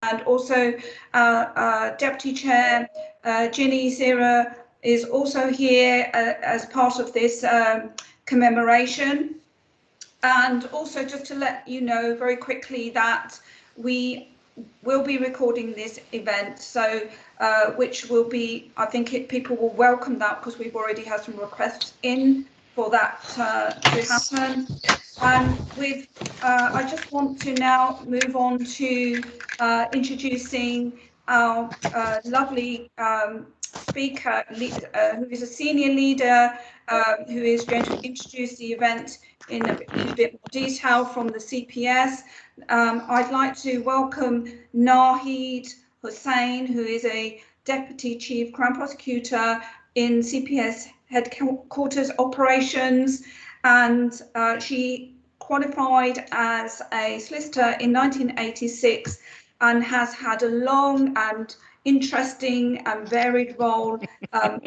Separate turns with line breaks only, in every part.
and also Deputy Chair Ginny Zira is also here as part of this commemoration. And also just to let you know very quickly that we will be recording this event, so which will be, I think people will welcome that, because we've already had some requests in for that to happen. And with, I just want to now move on to introducing our lovely speaker, who is a senior leader, who is going to introduce the event in a bit more detail from the CPS. I'd like to welcome Nahid Hussain, who is a Deputy Chief Crown Prosecutor in CPS Headquarters Operations, and she qualified as a solicitor in 1986 and has had a long and interesting and varied role and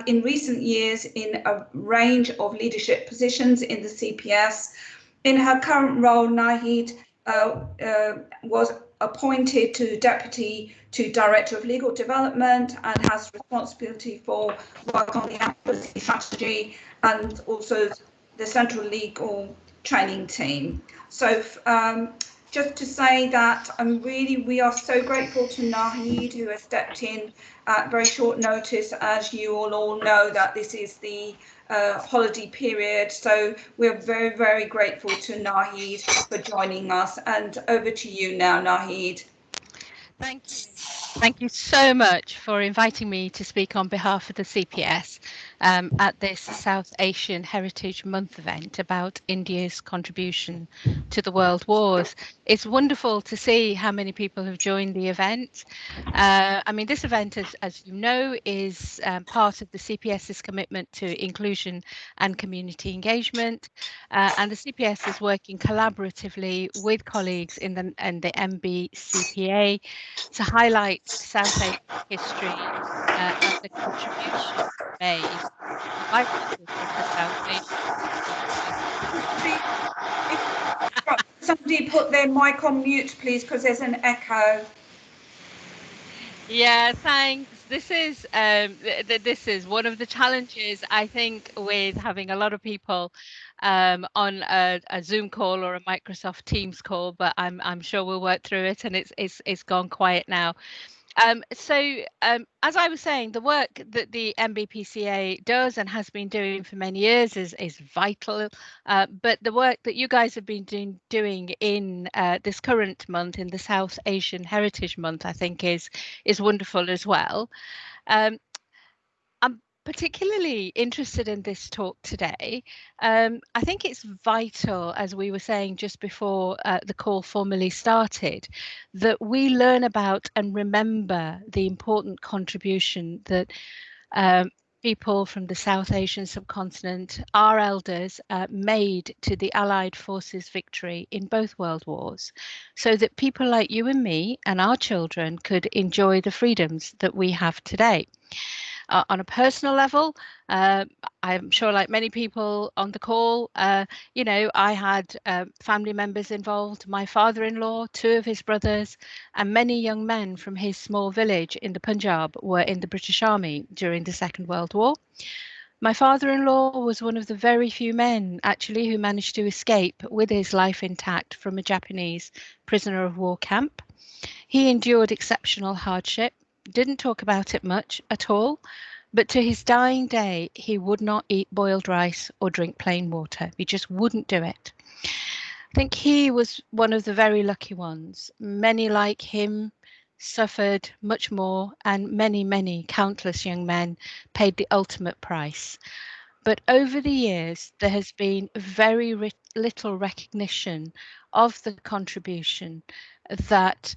in recent years in a range of leadership positions in the CPS. In her current role, Nahid was appointed to Deputy to Director of Legal Development and has responsibility for work on the advocacy strategy and also the Central Legal Training Team. So just to say that we are so grateful to Nahid, who has stepped in at very short notice. As you all know, that this is the holiday period, so we're very, very grateful to Nahid for joining us. And over to you now, Nahid.
Thank you. Thank you so much for inviting me to speak on behalf of the CPS at this South Asian Heritage Month event about India's contribution to the world wars. It's wonderful to see how many people have joined the event. I mean, this event, as you know, is part of the CPS's commitment to inclusion and community engagement. And the CPS is working collaboratively with colleagues in the MBCPA to highlight South Asian history and the contribution made by people from the South Asian.
Somebody put their mic on mute, please, because there's an echo.
Yeah, thanks. This is one of the challenges, I think, with having a lot of people on a Zoom call or a Microsoft Teams call, but I'm sure we'll work through it, and it's gone quiet now. As I was saying, the work that the MBPCA does and has been doing for many years is vital, but the work that you guys have been doing in this current month, in the South Asian Heritage Month, I think is wonderful as well. I'm particularly interested in this talk today. I think it's vital, as we were saying just before the call formally started, that we learn about and remember the important contribution that people from the South Asian subcontinent, our elders, made to the Allied forces' victory in both world wars, so that people like you and me and our children could enjoy the freedoms that we have today. On a personal level, I'm sure, like many people on the call, you know, I had family members involved. My father-in-law, 2 of his brothers, and many young men from his small village in the Punjab were in the British Army during the Second World War. My father-in-law was one of the very few men, actually, who managed to escape with his life intact from a Japanese prisoner of war camp. He endured exceptional hardship, didn't talk about it much at all, but to his dying day, he would not eat boiled rice or drink plain water. He just wouldn't do it. I think he was one of the very lucky ones. Many like him suffered much more, and many, countless young men paid the ultimate price. But over the years, there has been very little recognition of the contribution that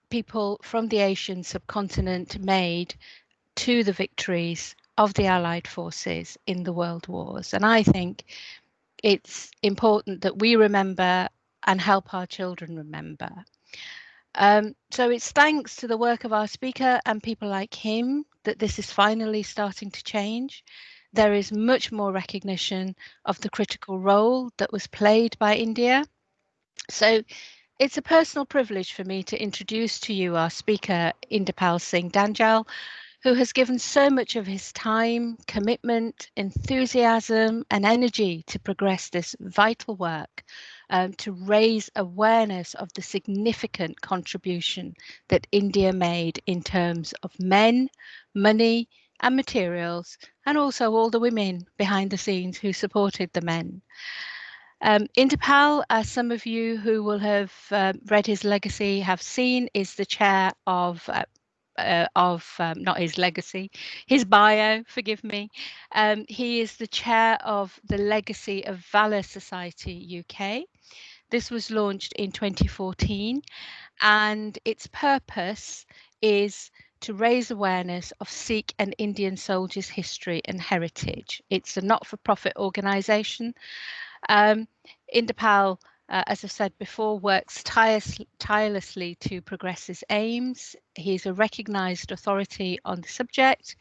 people from the Asian subcontinent made to the victories of the Allied forces in the world wars. And I think it's important that we remember and help our children remember. So it's thanks to the work of our speaker and people like him that this is finally starting to change. There is much more recognition of the critical role that was played by India. So It's a personal privilege for me to introduce to you our speaker, Inderpal Singh Dhanjal, who has given so much of his time, commitment, enthusiasm, and energy to progress this vital work, to raise awareness of the significant contribution that India made in terms of men, money, and materials, and also all the women behind the scenes who supported the men. Inderpal, as some of you who will have read his legacy have seen, is the chair of not his legacy, his bio, forgive me. He is the chair of the Legacy of Valour Society UK. This was launched in 2014, and its purpose is to raise awareness of Sikh and Indian soldiers' history and heritage. It's a not-for-profit organisation. Inderpal, as I've said before, works tirelessly to progress his aims. He's a recognised authority on the subject.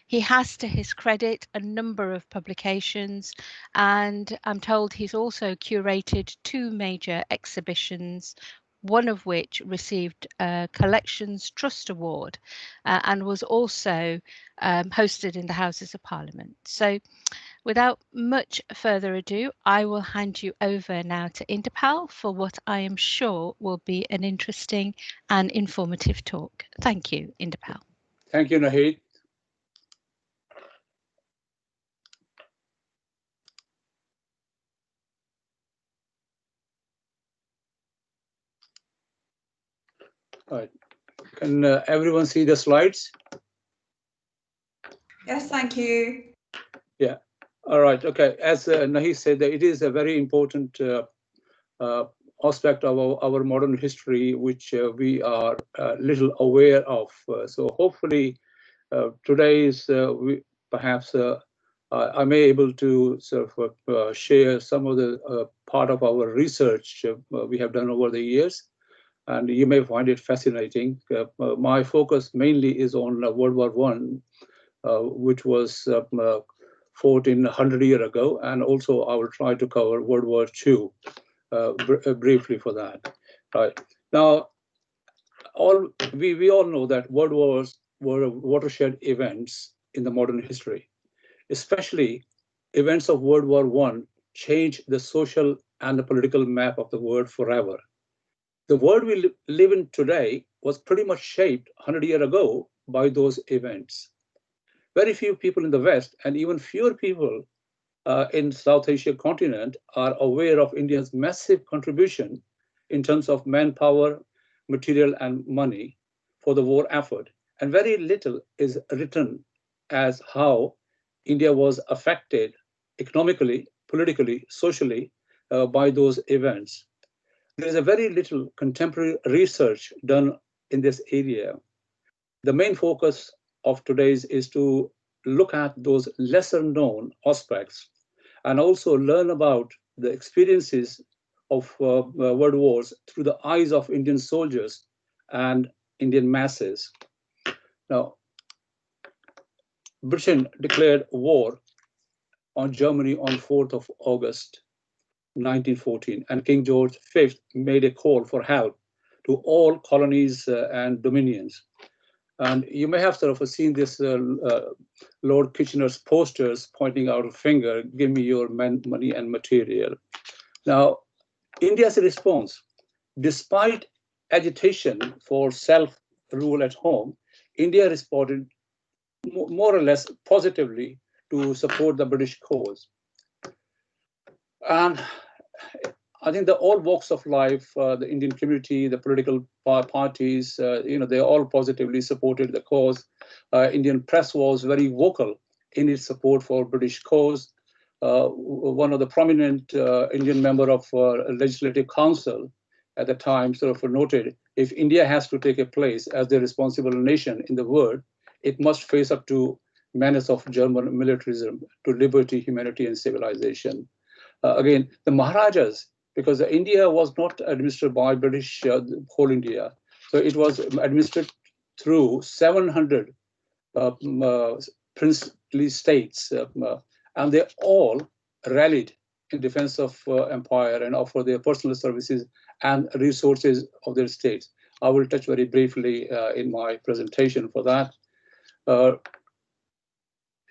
He has, to his credit, a number of publications, and I'm told he's also curated 2 major exhibitions, one of which received a Collections Trust Award and was also hosted in the Houses of Parliament. So, without much further ado, I will hand you over now to Inderpal for what I am sure will be an interesting and informative talk. Thank you, Inderpal.
Thank you, Nahid. All right. Can everyone see the slides?
Yes, thank you.
Yeah. All right. Okay. As Nahid said, that it is a very important aspect of our modern history, which we are little aware of. So hopefully today is perhaps I may able to sort of share some of the part of our research we have done over the years, and you may find it fascinating. My focus mainly is on World War I, which was 1400 years ago, and also I will try to cover World War II briefly for that. Right now, we all know that world wars were watershed events in the modern history. Especially, events of World War I changed the social and the political map of the world forever. The world we live in today was pretty much shaped 100 years ago by those events. Very few people in the West, and even fewer people in South Asia continent, are aware of India's massive contribution in terms of manpower, material, and money for the war effort. And very little is written as how India was affected economically, politically, socially by those events. There is a very little contemporary research done in this area. The main focus of today's is to look at those lesser known aspects and also learn about the experiences of world wars through the eyes of Indian soldiers and Indian masses. Now, Britain declared war on Germany on 4th of August, 1914, and King George V made a call for help to all colonies and dominions. And you may have sort of seen this Lord Kitchener's posters pointing out a finger, give me your money and material. Now, India's response, despite agitation for self-rule at home, India responded more or less positively to support the British cause. And I think that all walks of life, the Indian community, the political parties, they all positively supported the cause. Indian press was very vocal in its support for British cause. One of the prominent Indian member of Legislative Council at the time sort of noted, if India has to take a place as the responsible nation in the world, it must face up to menace of German militarism, to liberty, humanity, and civilization. Again, the Maharajas, because India was not administered by British whole India, so it was administered through 700 princely states, and they all rallied in defense of empire and offer their personal services and resources of their states. I will touch very briefly in my presentation for that.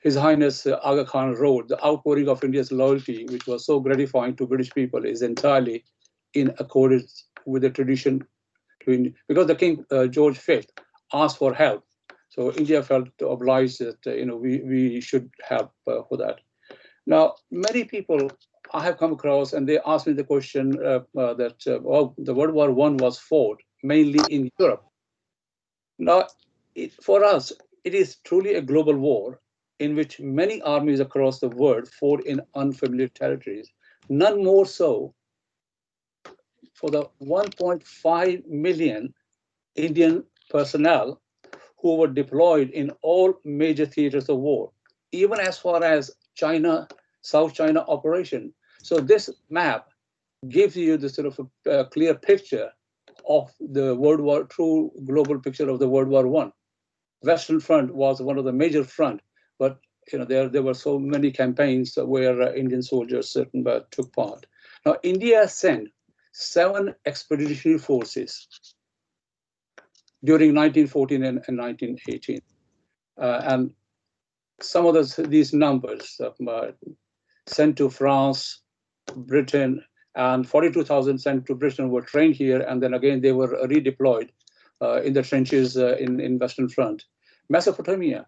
His Highness Aga Khan wrote, the outpouring of India's loyalty, which was so gratifying to British people, is entirely in accordance with the tradition, because the King George V asked for help. So India felt obliged that we should help for that. Now, many people I have come across, and they asked me the question that the World War I was fought mainly in Europe. Now, for us, it is truly a global war in which many armies across the world fought in unfamiliar territories. None more so for the 1.5 million Indian personnel who were deployed in all major theaters of war, even as far as China, South China operation. So this map gives you the sort of a clear picture of the true global picture of the World War I. Western Front was one of the major front, but there were so many campaigns where Indian soldiers took part. Now, India sent 7 expeditionary forces during 1914 and 1918. And some of these numbers sent to France, Britain, and 42,000 sent to Britain were trained here, and then again they were redeployed in the trenches in Western Front. Mesopotamia,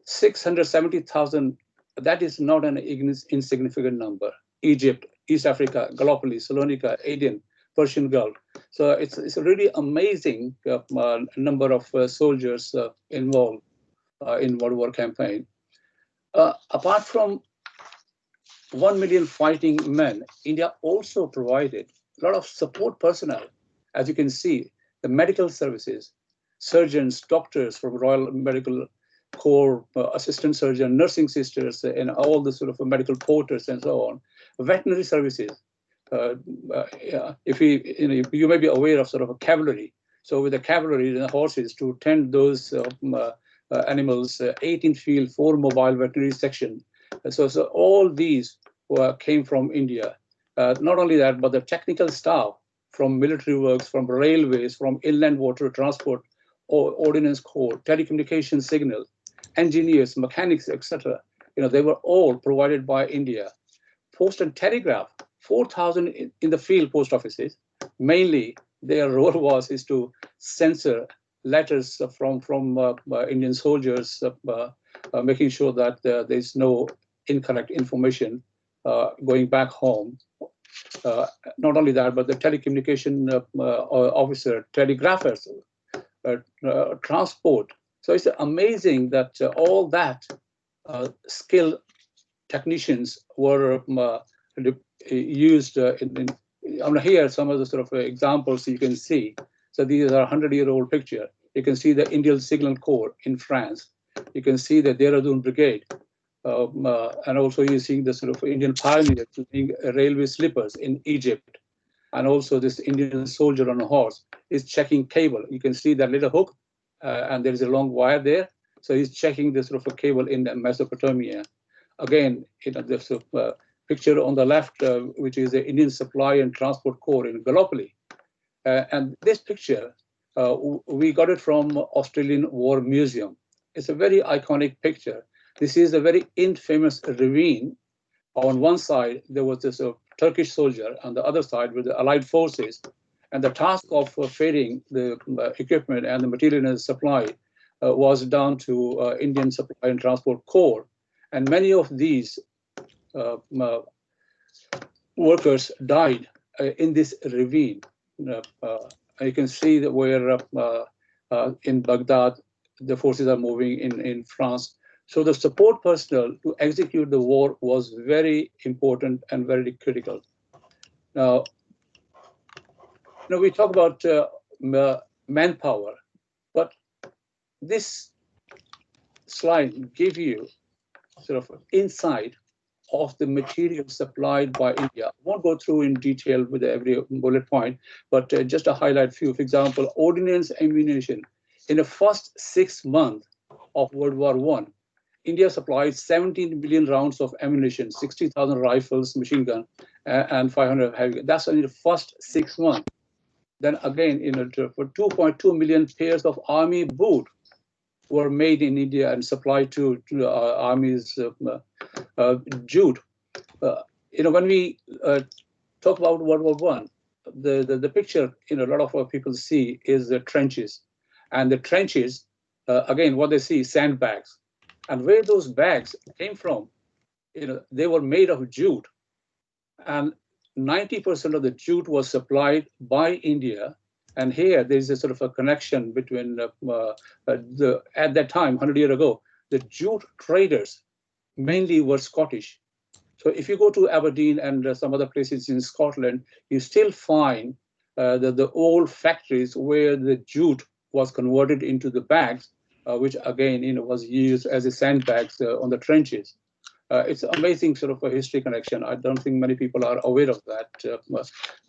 670,000, that is not an insignificant number. Egypt, East Africa, Gallipoll, Salonika, Aden, Persian Gulf. So it's a really amazing number of soldiers involved in World War campaign. Apart from 1 million fighting men, India also provided a lot of support personnel. As you can see, the medical services, surgeons, doctors from Royal Medical Corps, assistant surgeon, nursing sisters, and all the sort of medical porters and so on. Veterinary services. If you may be aware of sort of a cavalry. So with the cavalry and the horses to tend those animals, 18 field, 4 mobile veterinary section. So all these came from India. Not only that, but the technical staff from military works, from railways, from inland water transport, ordnance corps, telecommunication signals, engineers, mechanics, etc. They were all provided by India. Post and telegraph, 4,000 in the field post offices. Mainly, their role is to censor letters from Indian soldiers, making sure that there's no incorrect information going back home. Not only that, but the telecommunication officer, telegraphers, transport. So it's amazing that all that skilled technicians were used here some of the sort of examples you can see. So these are 100-year-old picture. You can see the Indian Signal Corps in France. You can see the Dehradun Brigade. And also you're seeing the sort of Indian pioneers doing railway slippers in Egypt. And also this Indian soldier on a horse is checking cable. You can see that little hook, and there is a long wire there. So he's checking this sort of a cable in Mesopotamia. Again, this picture on the left, which is the Indian Supply and Transport Corps in Gallipoll. And this picture, we got it from Australian War Museum. It's a very iconic picture. This is a very infamous ravine. On one side, there was this Turkish soldier, on the other side with the Allied forces. And the task of ferrying the equipment and the material and the supply was down to Indian Supply and Transport Corps. And many of these workers died in this ravine. You can see that where in Baghdad, the forces are moving in France. So the support personnel to execute the war was very important and very critical. Now, we talk about manpower, but this slide gives you sort of insight of the material supplied by India. I won't go through in detail with every bullet point, but just to highlight a few. For example, ordnance ammunition. In the first 6 months of World War I, India supplied 17 million rounds of ammunition, 60,000 rifles, machine gun, and 500 heavy. That's only the first 6 months. Then again, for 2.2 million pairs of army boot were made in India and supplied to army's jute. When we talk about World War I, the picture a lot of people see is the trenches, and the trenches again what they see is sandbags, and where those bags came from, they were made of jute, and 90% of the jute was supplied by India. And here there's a sort of a connection between at that time 100 years ago, the jute traders mainly were Scottish. So if you go to Aberdeen and some other places in Scotland, you still find the old factories where the jute was converted into the bags, which again, was used as a sandbags on the trenches. It's an amazing sort of a history connection. I don't think many people are aware of that.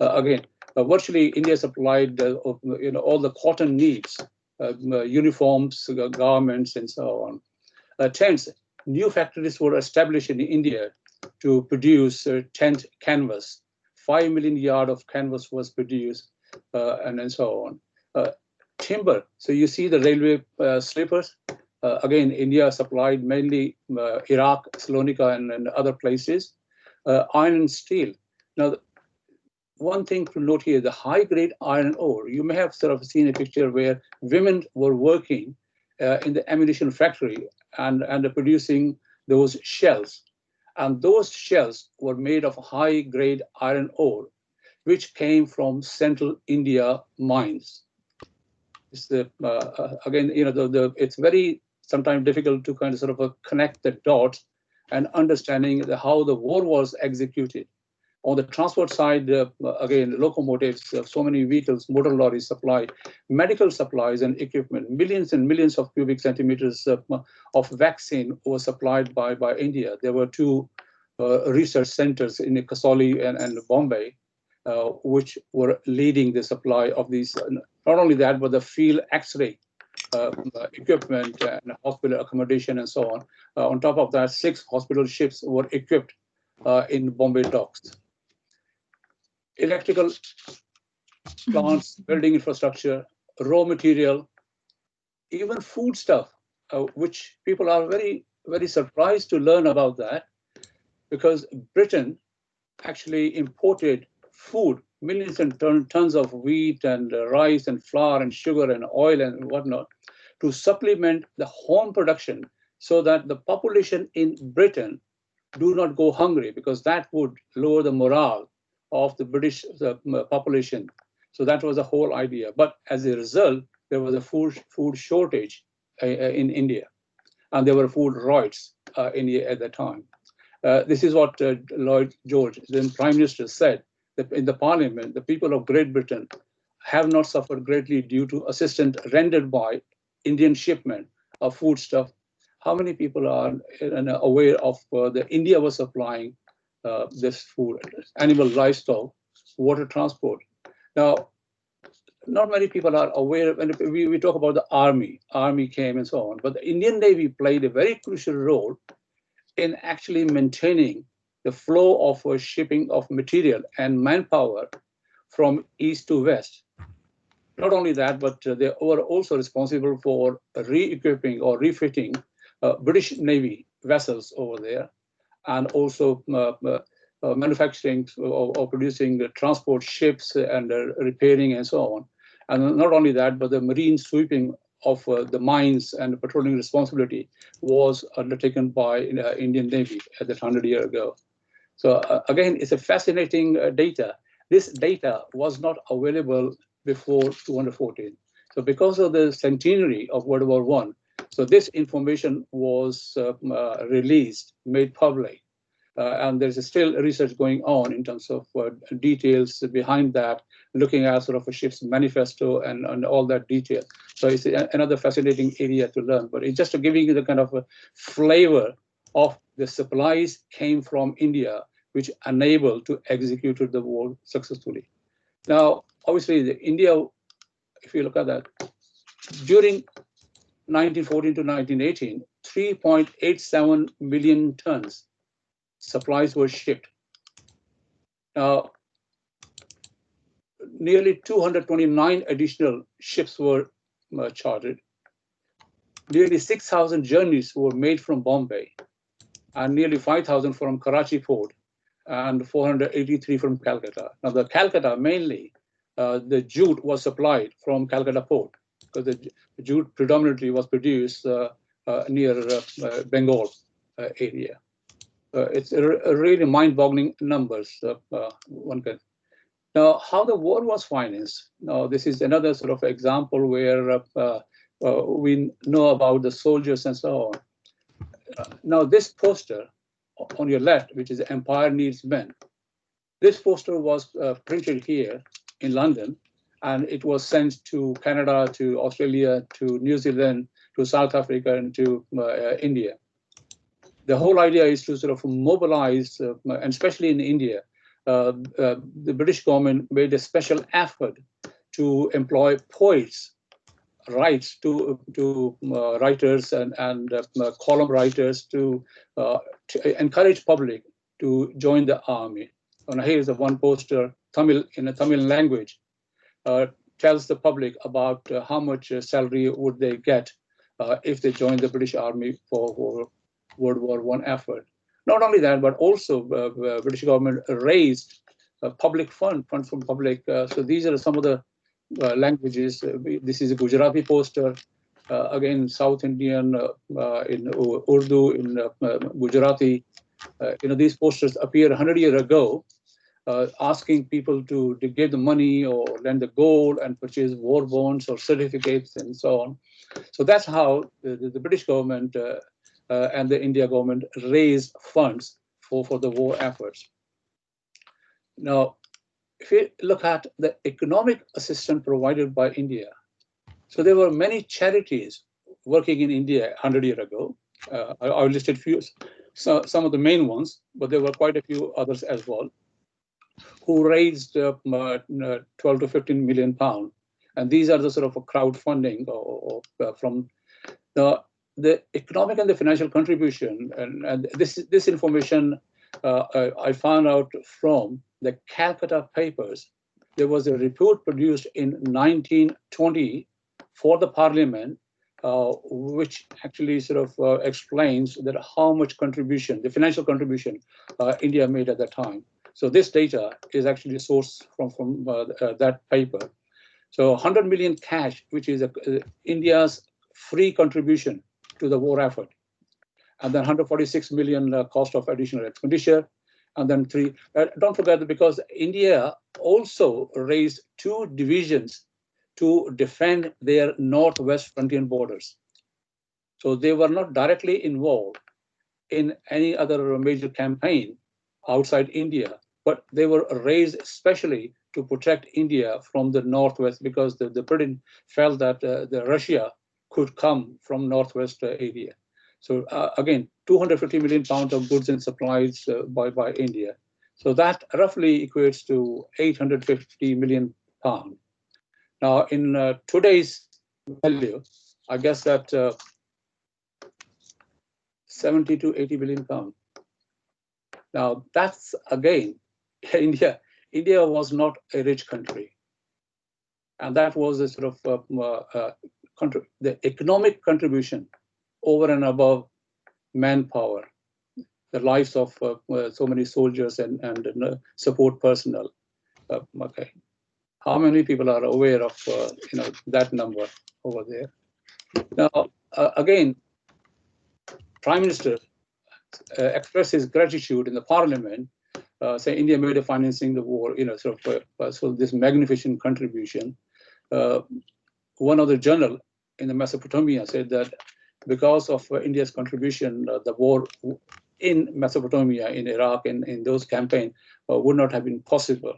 Again, virtually India supplied all the cotton needs, uniforms, garments, and so on. Tents, new factories were established in India to produce tent canvas. 5 million yard of canvas was produced, and so on. Timber, so you see the railway sleepers. Again, India supplied mainly Iraq, Salonika, and other places. Iron and steel. Now, one thing to note here, the high-grade iron ore, you may have sort of seen a picture where women were working in the ammunition factory and producing those shells. And those shells were made of high-grade iron ore, which came from central India mines. It's again, it's very sometimes difficult to kind of sort of connect the dots and understanding how the war was executed. On the transport side, again, locomotives, so many vehicles, motor lorries supplied, medical supplies and equipment, millions and millions of cubic centimeters of vaccine was supplied by India. There were 2 research centers in Kasauli and Bombay, which were leading the supply of these. Not only that, but the field X-ray equipment and hospital accommodation and so on. On top of that, 6 hospital ships were equipped in Bombay docks. Electrical plants, building infrastructure, raw material, even food stuff, which people are very, very surprised to learn about that, because Britain actually imported food, millions and tons of wheat and rice and flour and sugar and oil and whatnot, to supplement the home production so that the population in Britain do not go hungry, because that would lower the morale of the British population. So that was the whole idea. But as a result, there was a food shortage in India, and there were food riots in India at the time. This is what Lloyd George, then Prime Minister, said, that in the Parliament, the people of Great Britain have not suffered greatly due to assistance rendered by Indian shipment of foodstuff. How many people are aware of India was supplying this food, animal, livestock, water transport? Now, not many people are aware, when we talk about the army came and so on, but the Indian Navy played a very crucial role in actually maintaining the flow of shipping of material and manpower from east to west. Not only that, but they were also responsible for re-equipping or refitting British Navy vessels over there, and also manufacturing or producing the transport ships and repairing and so on. And not only that, but the marine sweeping of the mines and patrolling responsibility was undertaken by Indian Navy at that 100 years ago. So again, it's a fascinating data. This data was not available before 214. So because of the centenary of World War I, so this information was released, made public. And there's still research going on in terms of details behind that, looking at sort of a ship's manifesto and all that detail. So it's another fascinating area to learn, but it's just to giving you the kind of a flavor of the supplies came from India, which enabled to execute the war successfully. Now, obviously, India, if you look at that, during 1914 to 1918, 3.87 million tons supplies were shipped. Now, nearly 229 additional ships were chartered. Nearly 6,000 journeys were made from Bombay, and nearly 5,000 from Karachi port, and 483 from Calcutta. Now, the Calcutta mainly, the jute was supplied from Calcutta port, because the jute predominantly was produced near Bengal area. It's a really mind-boggling numbers. One can. Now, how the war was financed. Now, this is another sort of example where we know about the soldiers and so on. Now, this poster on your left, which is Empire Needs Men, this poster was printed here in London, and it was sent to Canada, to Australia, to New Zealand, to South Africa, and to India. The whole idea is to sort of mobilize, and especially in India, the British government made a special effort to employ poets, writers and column writers to encourage public to join the army. And here is the one poster, Tamil, in a Tamil language, tells the public about how much salary would they get if they joined the British Army for World War I effort. Not only that, but also British government raised public funds from public. So these are some of the languages. This is a Gujarati poster, again South Indian, in Urdu, in Gujarati. These posters appeared 100 years ago, asking people to give the money or lend the gold and purchase war bonds or certificates and so on. So that's how the British government and the India government raised funds for the war efforts. Now, if you look at the economic assistance provided by India, so there were many charities working in India 100 years ago. I listed some of the main ones, but there were quite a few others as well, who raised 12 to 15 million pounds. And these are the sort of a crowdfunding from the economic and the financial contribution. And this information I found out from the Calcutta papers. There was a report produced in 1920 for the Parliament, which actually sort of explains that how much contribution, the financial contribution, India made at that time. So this data is actually sourced from that paper. So 100 million cash, which is India's free contribution to the war effort. And then 146 million cost of additional expenditure. And then don't forget that because India also raised 2 divisions to defend their northwest frontier borders. So they were not directly involved in any other major campaign outside India, but they were raised especially to protect India from the northwest, because the Britain felt that the Russia could come from northwest area. So again, 250 million pounds of goods and supplies by India. So that roughly equates to 850 million pounds. Now, in today's value, I guess that 70 to 80 billion pounds. Now, that's again, India was not a rich country. And that was a sort of the economic contribution over and above manpower, the lives of so many soldiers and support personnel. Okay, how many people are aware of that number over there? Now, again, Prime Minister expressed his gratitude in the Parliament, saying India made a financing the war, so this magnificent contribution. One other journal in the Mesopotamia said that because of India's contribution, the war in Mesopotamia, in Iraq, and in those campaigns would not have been possible.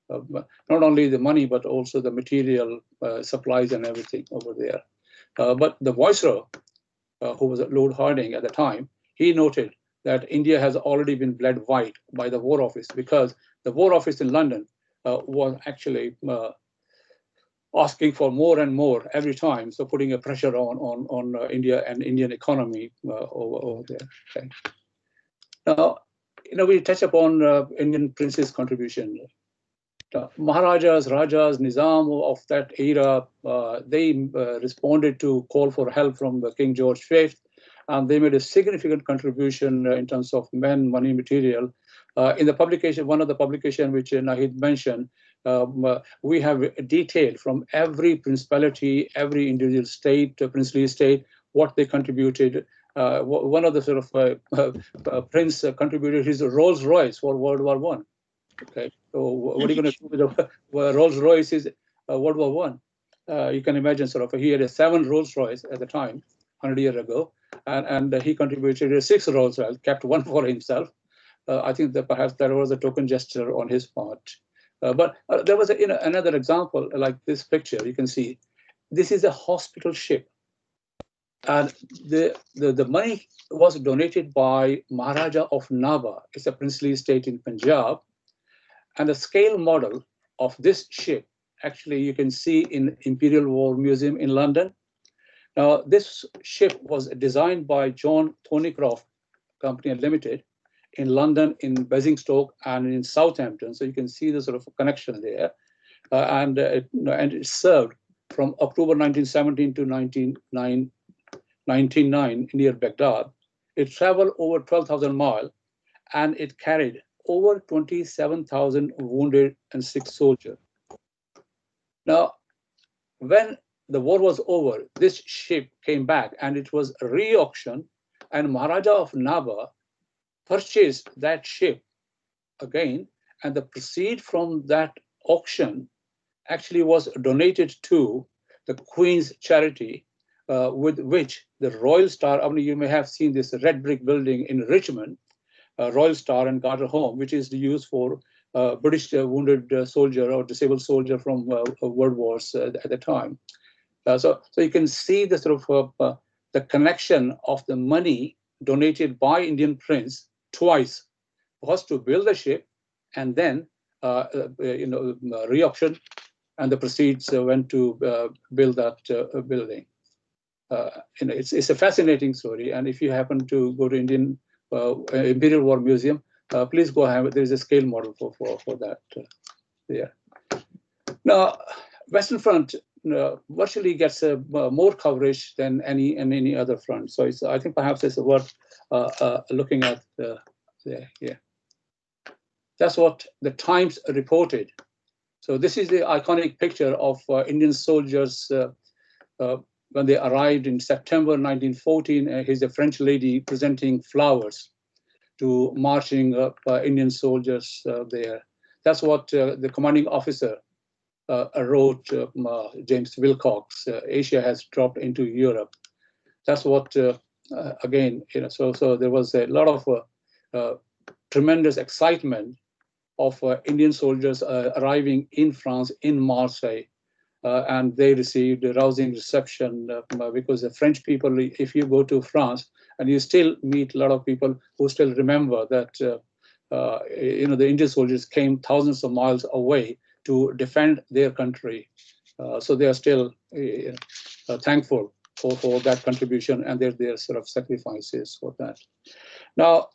Not only the money, but also the material supplies and everything over there. But the Viceroy, who was Lord Hardinge at the time, he noted that India has already been bled white by the War Office, because the War Office in London was actually asking for more and more every time, so putting a pressure on India and Indian economy over there. Okay. Now, we touch upon Indian princes' contribution. Maharajas, Rajas, Nizam of that era, they responded to call for help from the King George V, and they made a significant contribution in terms of men, money, material. In the publication, one of the publications which Nahid mentioned, we have detailed from every principality, every individual state, princely state, what they contributed. One of the sort of prince contributed his Rolls Royce for World War I. Okay, so what are you going to do with the Rolls Royce is World War I? You can imagine sort of he had a 7 Rolls Royce at the time, 100 years ago, and he contributed a 6 Rolls Royce, kept one for himself. I think that perhaps that was a token gesture on his part. But there was another example like this picture. You can see this is a hospital ship, and the money was donated by Maharaja of Naba. It's a princely state in Punjab, and the scale model of this ship actually you can see in Imperial War Museum in London. Now this ship was designed by John Thornycroft Company Limited in London, in Basingstoke, and in Southampton. So you can see the sort of connection there. And it served from October 1917 to 1909 near Baghdad. It traveled over 12,000 miles, and it carried over 27,000 wounded and sick soldiers. Now, when the war was over, this ship came back and it was re-auctioned, and Maharaja of Naba purchased that ship again, and the proceeds from that auction actually was donated to the Queen's Charity, with which the Royal Star, I mean, you may have seen this red brick building in Richmond, Royal Star and Garter Home, which is used for British wounded soldier or disabled soldier from World Wars at the time. So you can see the sort of the connection of the money donated by Indian prince twice, was to build the ship, and then re-auction, and the proceeds went to build that building. It's a fascinating story, and if you happen to go to Indian Imperial War Museum, please go have it. There is a scale model for that there. Now, Western Front virtually gets more coverage than any other front. So I think perhaps it's worth looking at there. Yeah, that's what the Times reported. So this is the iconic picture of Indian soldiers when they arrived in September 1914. Here's a French lady presenting flowers to marching Indian soldiers there. That's what the commanding officer wrote, James Wilcox. Asia has dropped into Europe. That's what, again, so there was a lot of tremendous excitement of Indian soldiers arriving in France, in Marseille, and they received a rousing reception because the French people, if you go to France, and you still meet a lot of people who still remember that, the Indian soldiers came thousands of miles away to defend their country. So they are still thankful for that contribution and their sort of sacrifices for that. Now,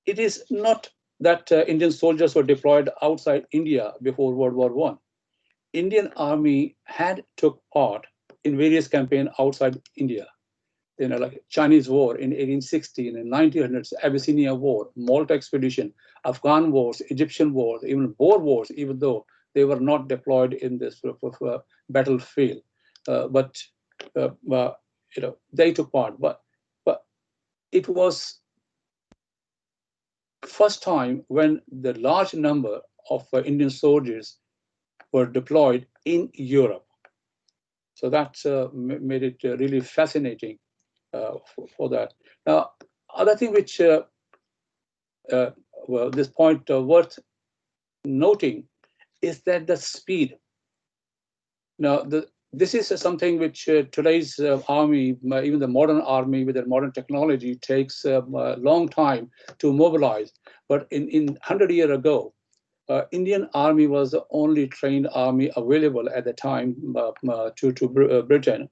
it is not that Indian soldiers were deployed outside India before World War I. Indian Army had took part in various campaigns outside India. Like Chinese War in 1816 and 1900s, Abyssinia War, Malta Expedition, Afghan Wars, Egyptian Wars, even Boer Wars, even though they were not deployed in this sort of battlefield. But they took part. But it was first time when the large number of Indian soldiers were deployed in Europe. So that made it really fascinating for that. Now, other thing which, this point worth noting is that the speed. Now, this is something which today's army, even the modern army with their modern technology, takes a long time to mobilize. But in 100 years ago, Indian Army was the only trained army available at the time to Britain.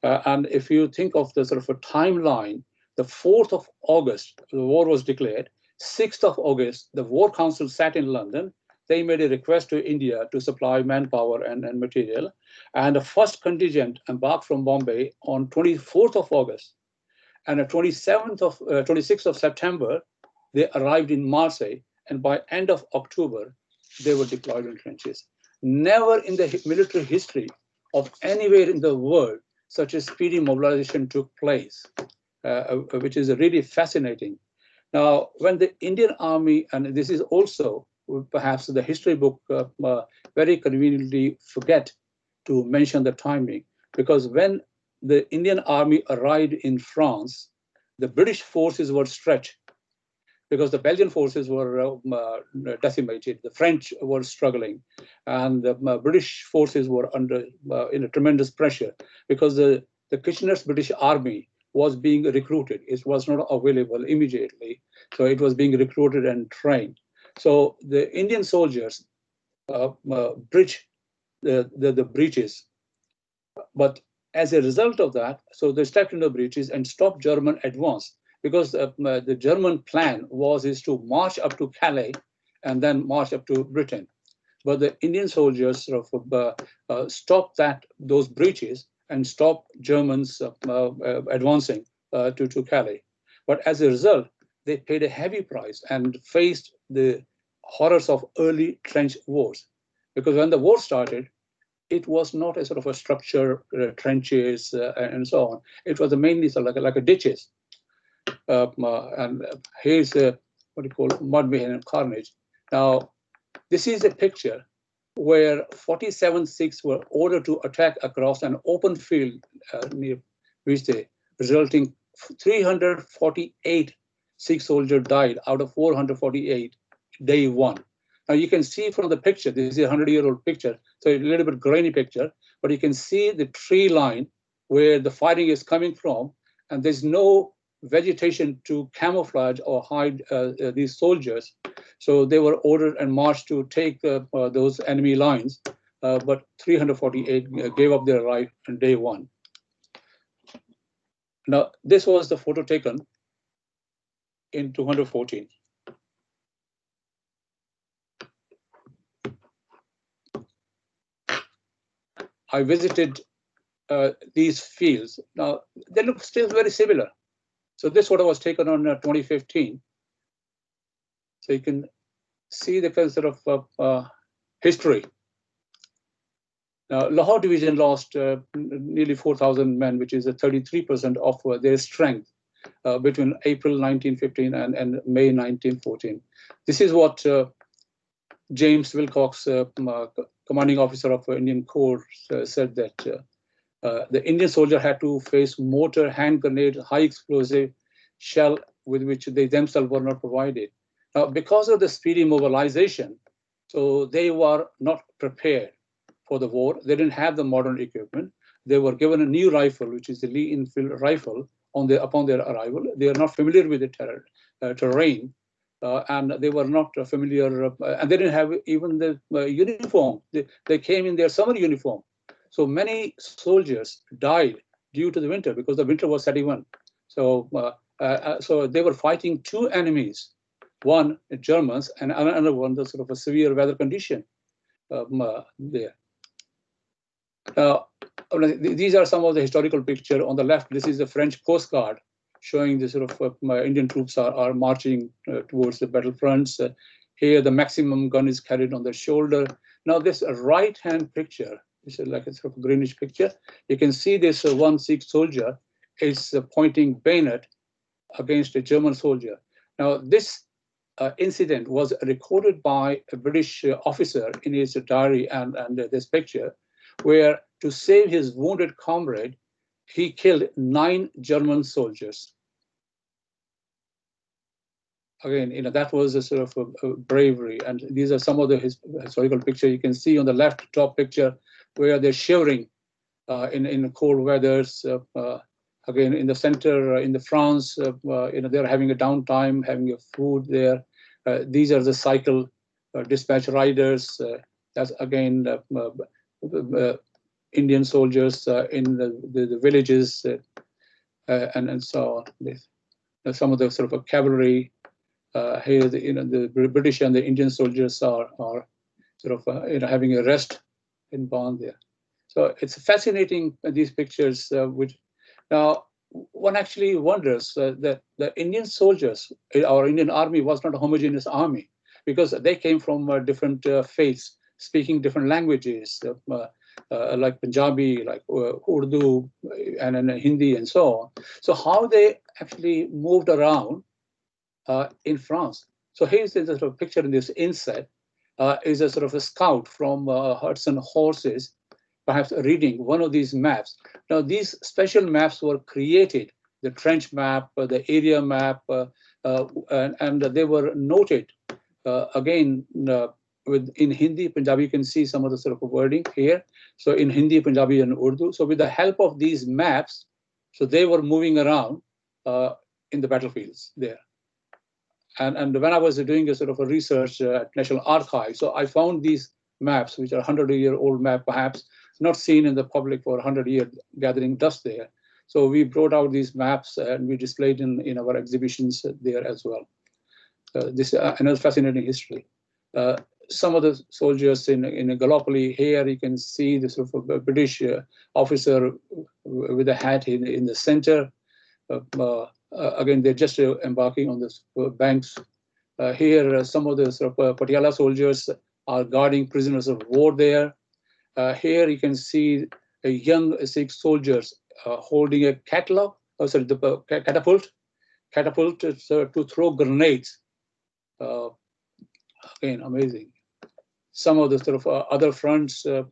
And if you think of the sort of a timeline, the 4th of August, the war was declared. 6th of August, the War Council sat in London. They made a request to India to supply manpower and material. And the first contingent embarked from Bombay on 24th of August. And on 26th of September, they arrived in Marseille. And by end of October, they were deployed in trenches. Never in the military history of anywhere in the world such a speedy mobilization took place, which is really fascinating. Now, when the Indian Army, and this is also perhaps the history book very conveniently forget to mention the timing, because when the Indian Army arrived in France, the British forces were stretched because the Belgian forces were decimated, the French were struggling, and the British forces were under in tremendous pressure because the Kitchener's British Army was being recruited. It was not available immediately, so it was being recruited and trained. So the Indian soldiers bridged the breaches, but as a result of that, so they stepped into the breaches and stopped German advance, because the German plan is to march up to Calais and then march up to Britain. But the Indian soldiers sort of stopped those breaches and stopped Germans advancing to Calais. But as a result, they paid a heavy price and faced the horrors of early trench wars. Because when the war started, it was not a sort of a structure, trenches and so on. It was mainly sort of like a ditches. And here's what you call mud, mayhem, carnage. Now, this is a picture where 47 Sikhs were ordered to attack across an open field near Vijay, resulting 348 Sikh soldiers died out of 448 day one. Now you can see from the picture, this is a 100-year-old picture, so a little bit grainy picture, but you can see the tree line where the fighting is coming from, and there's no vegetation to camouflage or hide these soldiers. So they were ordered and marched to take those enemy lines, but 348 gave up their right on day one. Now, this was the photo taken in 214. I visited these fields. Now, they look still very similar. So this photo was taken on 2015. So you can see the kind of history. Now, Lahore Division lost nearly 4,000 men, which is 33% of their strength between April 1915 and May 1914. This is what James Wilcox, commanding officer of Indian Corps, said that the Indian soldier had to face mortar, hand grenade, high explosive shell with which they themselves were not provided. Now, because of the speedy mobilization, so they were not prepared for the war. They didn't have the modern equipment. They were given a new rifle, which is the Lee Enfield rifle, upon their arrival. They are not familiar with the terrain, and they were not familiar, and they didn't have even the uniform. They came in their summer uniform. So many soldiers died due to the winter because the winter was setting in. So, so they were fighting two enemies, one the Germans and another one the sort of a severe weather condition there. These are some of the historical picture. On the left, this is the French postcard showing the sort of Indian troops are marching towards the battlefronts. Here, the maximum gun is carried on the shoulder. Now, this right-hand picture, this is like a sort of greenish picture. You can see this one Sikh soldier is pointing bayonet against a German soldier. Now, this incident was recorded by a British officer in his diary and this picture, where to save his wounded comrade, he killed 9 German soldiers. Again, that was a sort of a bravery. And these are some of the historical pictures you can see on the left top picture, where they're shivering in cold weathers. Again, in the center, in the France, they're having a downtime, having a food there. These are the cycle dispatch riders. That's again Indian soldiers in the villages and so on. Some of the sort of cavalry here, the British and the Indian soldiers are sort of having a rest in Bonn there. So it's fascinating, these pictures, which now one actually wonders that the Indian soldiers, our Indian army was not a homogeneous army, because they came from different faiths, speaking different languages, like Punjabi, like Urdu, and Hindi, and so on. So how they actually moved around in France. So here's the sort of picture in this inset, is a sort of a scout from Hudson Horses, perhaps reading one of these maps. Now, these special maps were created, the trench map, the area map, and they were noted again in Hindi, Punjabi. You can see some of the sort of wording here. So in Hindi, Punjabi, and Urdu. So with the help of these maps, so they were moving around in the battlefields there. And when I was doing a sort of a research at National Archives, so I found these maps, which are 100-year-old map, perhaps not seen in the public for 100 years, gathering dust there. So we brought out these maps and we displayed in our exhibitions there as well. This is another fascinating history. Some of the soldiers in Gallipoll, here you can see the sort of a British officer with a hat in the center. Again, they're just embarking on the banks. Here, some of the sort of Patiala soldiers are guarding prisoners of war there. Here you can see a young Sikh soldiers holding a catapult to throw grenades. Again, amazing. Some of the sort of other fronts. I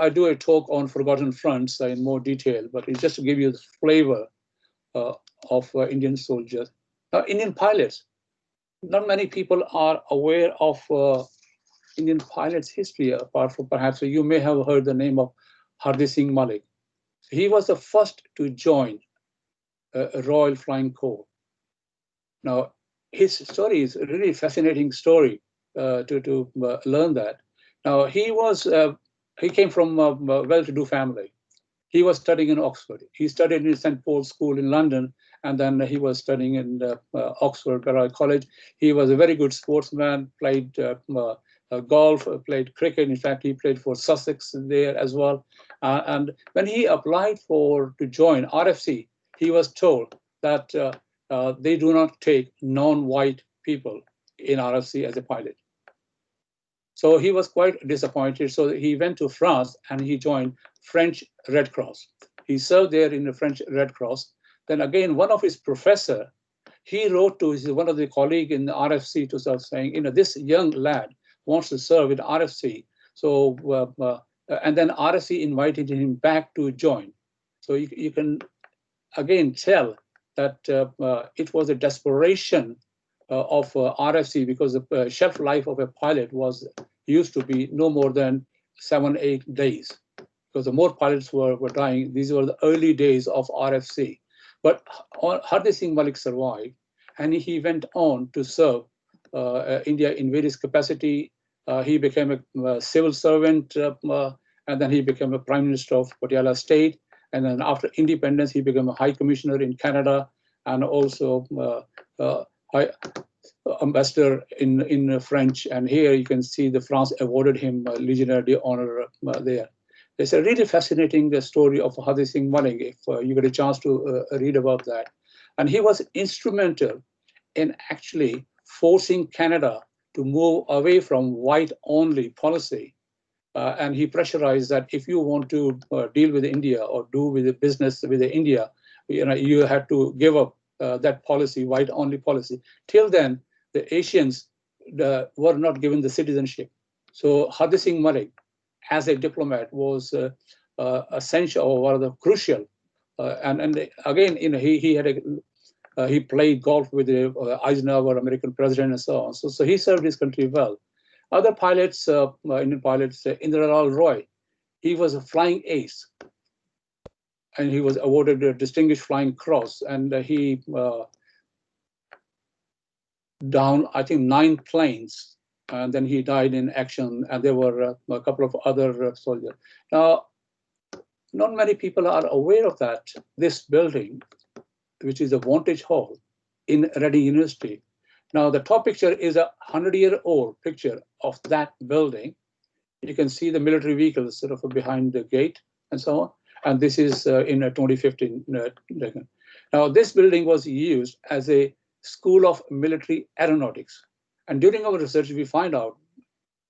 do a talk on forgotten fronts in more detail, but it's just to give you the flavor of Indian soldiers. Now, Indian pilots. Not many people are aware of Indian pilots' history, apart from perhaps you may have heard the name of Hardeep Singh Malik. He was the first to join a Royal Flying Corps. Now, his story is a really fascinating story to learn that. Now, he came from a well-to-do family. He was studying in Oxford. He studied in St. Paul's School in London, and then he was studying in Oxford College. He was a very good sportsman, played golf, played cricket. In fact, he played for Sussex there as well. And when he applied to join RFC, he was told that they do not take non-white people in RFC as a pilot. So he was quite disappointed. So he went to France and he joined French Red Cross. He served there in the French Red Cross. Then again, one of his professor, he wrote to one of the colleague in the RFC to start saying, this young lad wants to serve in RFC. So, and then RFC invited him back to join. So you can again tell that it was a desperation of RFC, because the shelf life of a pilot used to be no more than 7-8 days, because the more pilots were dying. These were the early days of RFC. But Hardeep Singh Malik survived, and he went on to serve India in various capacity. He became a civil servant, and then he became a prime minister of Patiala state. And then after independence, he became a high commissioner in Canada, and also high ambassador in French. And here you can see the France awarded him Legionnaire d'Honneur there. It's a really fascinating story of Hardeep Singh Malik, if you get a chance to read about that. And he was instrumental in actually forcing Canada to move away from white-only policy. And he pressurized that if you want to deal with India or do with the business with India, you have to give up that policy, white-only policy. Till then, the Asians were not given the citizenship. So Hardeep Singh Malik, as a diplomat, was essential or rather crucial. And again, he played golf with Eisenhower, American president, and so on. So he served his country well. Other pilots, Indian pilots, Inderpal Roy, he was a flying ace, and he was awarded a Distinguished Flying Cross. And he down, I think, 9 planes, and then he died in action, and there were a couple of other soldiers. Now, not many people are aware of that. This building, which is a Vantage Hall in Reading University. Now, the top picture is a 100-year-old picture of that building. You can see the military vehicles sort of behind the gate and so on. And this is in 2015. Now, this building was used as a school of military aeronautics. And during our research, we find out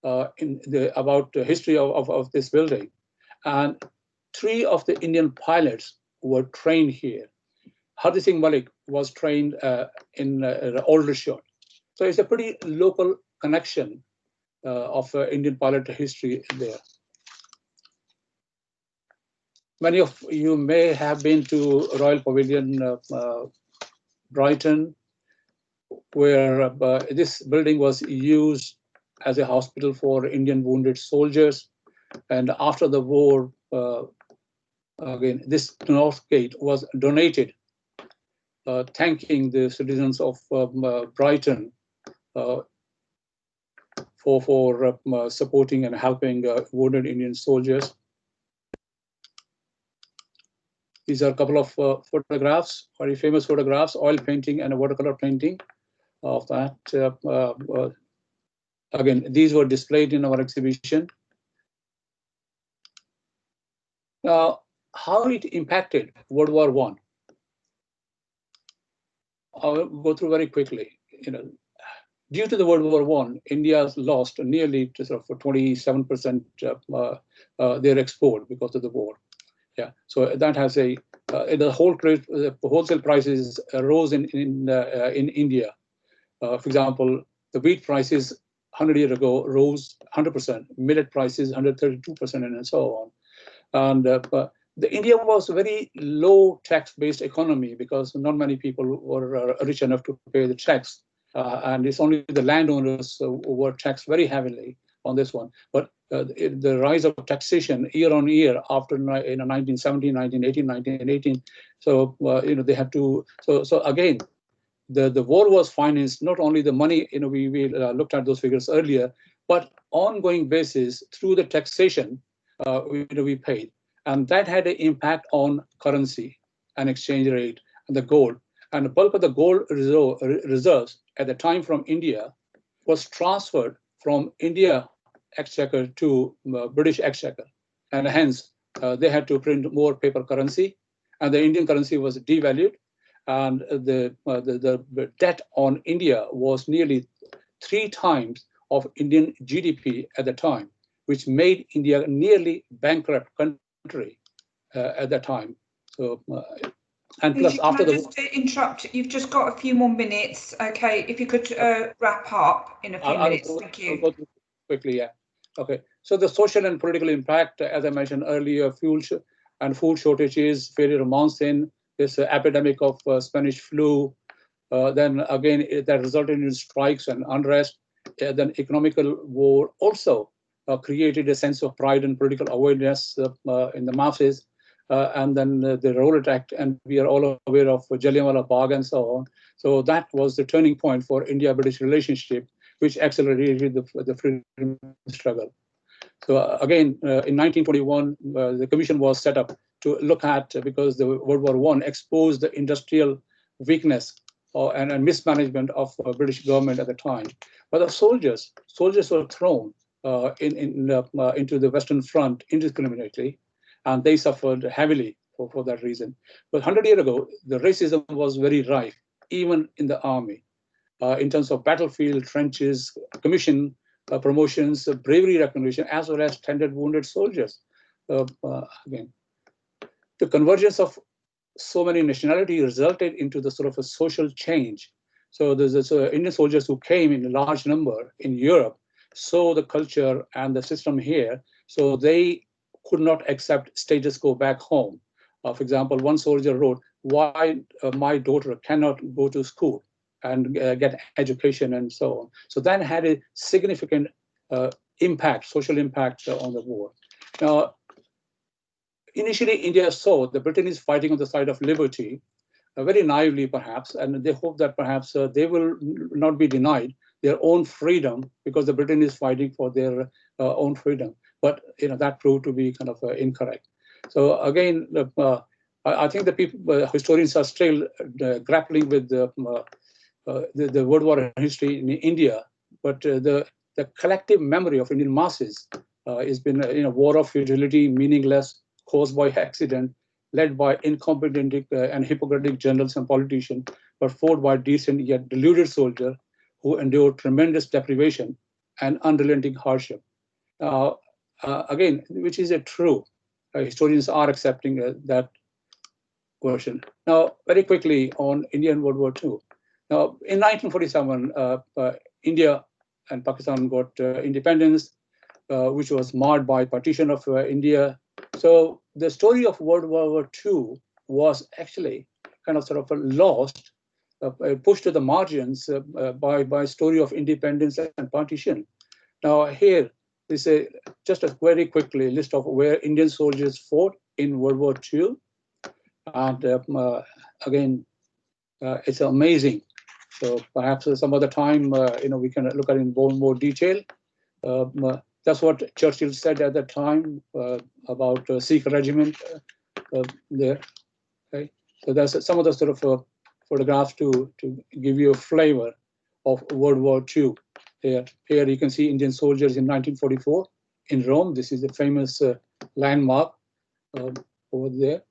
about the history of this building. And 3 of the Indian pilots were trained here. Hardeep Singh Malik was trained in Aldershot. So it's a pretty local connection of Indian pilot history there. Many of you may have been to Royal Pavilion, Brighton, where this building was used as a hospital for Indian wounded soldiers. And after the war, again, this North Gate was donated, thanking the citizens of Brighton for supporting and helping wounded Indian soldiers. These are a couple of photographs, very famous photographs, oil painting and a watercolor painting of that. Again, these were displayed in our exhibition. Now, how it impacted World War I? I'll go through very quickly. Due to the World War I, India lost nearly sort of 27% their export because of the war. Yeah, so that has the wholesale prices rose in India. For example, the wheat prices 100 years ago rose 100%, millet prices 132%, and so on. And the India was a very low tax-based economy because not many people were rich enough to pay the tax. And it's only the landowners who were taxed very heavily on this one. But the rise of taxation year on year after 1917, 1918, 1918. So they had to. So again, the war was financed not only the money. We looked at those figures earlier, but ongoing basis through the taxation we paid, and that had an impact on currency and exchange rate and the gold. And the bulk of the gold reserves at the time from India was transferred from India exchequer to British exchequer. And hence, they had to print more paper currency, and the Indian currency was devalued. And the debt on India was nearly 3 times of Indian GDP at the time, which made India a nearly bankrupt country at that time. So. And plus, after the
just interrupt? You've just got a few more minutes. Okay, if you could wrap up in a few minutes. Thank you.
I'll go through quickly, yeah. Okay, so the social and political impact, as I mentioned earlier, food shortages, failure of monsoon, this epidemic of Spanish flu, then again that resulted in strikes and unrest. Then economical war also created a sense of pride and political awareness in the masses. And then the Rowlatt Act, and we are all aware of Jallianwala Bagh and so on. So that was the turning point for India-British relationship, which accelerated the freedom struggle. So again, in 1921, the commission was set up to look at, because the World War I exposed the industrial weakness and mismanagement of British government at the time. But the soldiers were thrown into the Western Front indiscriminately, and they suffered heavily for that reason. But 100 years ago, the racism was very rife, even in the army, in terms of battlefield, trenches, commission promotions, bravery recognition, as well as tended wounded soldiers. Again, the convergence of so many nationalities resulted into the sort of a social change. So there's Indian soldiers who came in a large number in Europe, saw the culture and the system here, so they could not accept status quo back home. For example, one soldier wrote, "Why my daughter cannot go to school and get education," and so on. So that had a significant impact, social impact on the war. Now, initially, India saw the Britain is fighting on the side of liberty, very naively perhaps, and they hope that perhaps they will not be denied their own freedom because the Britain is fighting for their own freedom. But that proved to be kind of incorrect. So again, I think the people, historians are still grappling with the World War history in India, but the collective memory of Indian masses has been a war of futility, meaningless, caused by accident, led by incompetent and hypocritical generals and politicians, but fought by decent yet deluded soldiers who endured tremendous deprivation and unrelenting hardship. Again, which is a true. Historians are accepting that version. Now, very quickly on India and World War II. Now, in 1947, India and Pakistan got independence, which was marred by partition of India. So the story of World War II was actually kind of sort of lost, pushed to the margins by story of independence and partition. Now here is just a very quickly list of where Indian soldiers fought in World War II. And again, it's amazing. So perhaps some other time, we can look at it in more detail. That's what Churchill said at the time about Sikh regiment there. Okay, so that's some of the sort of photographs to give you a flavor of World War II. Here you can see Indian soldiers in 1944 in Rome. This is a famous landmark over there.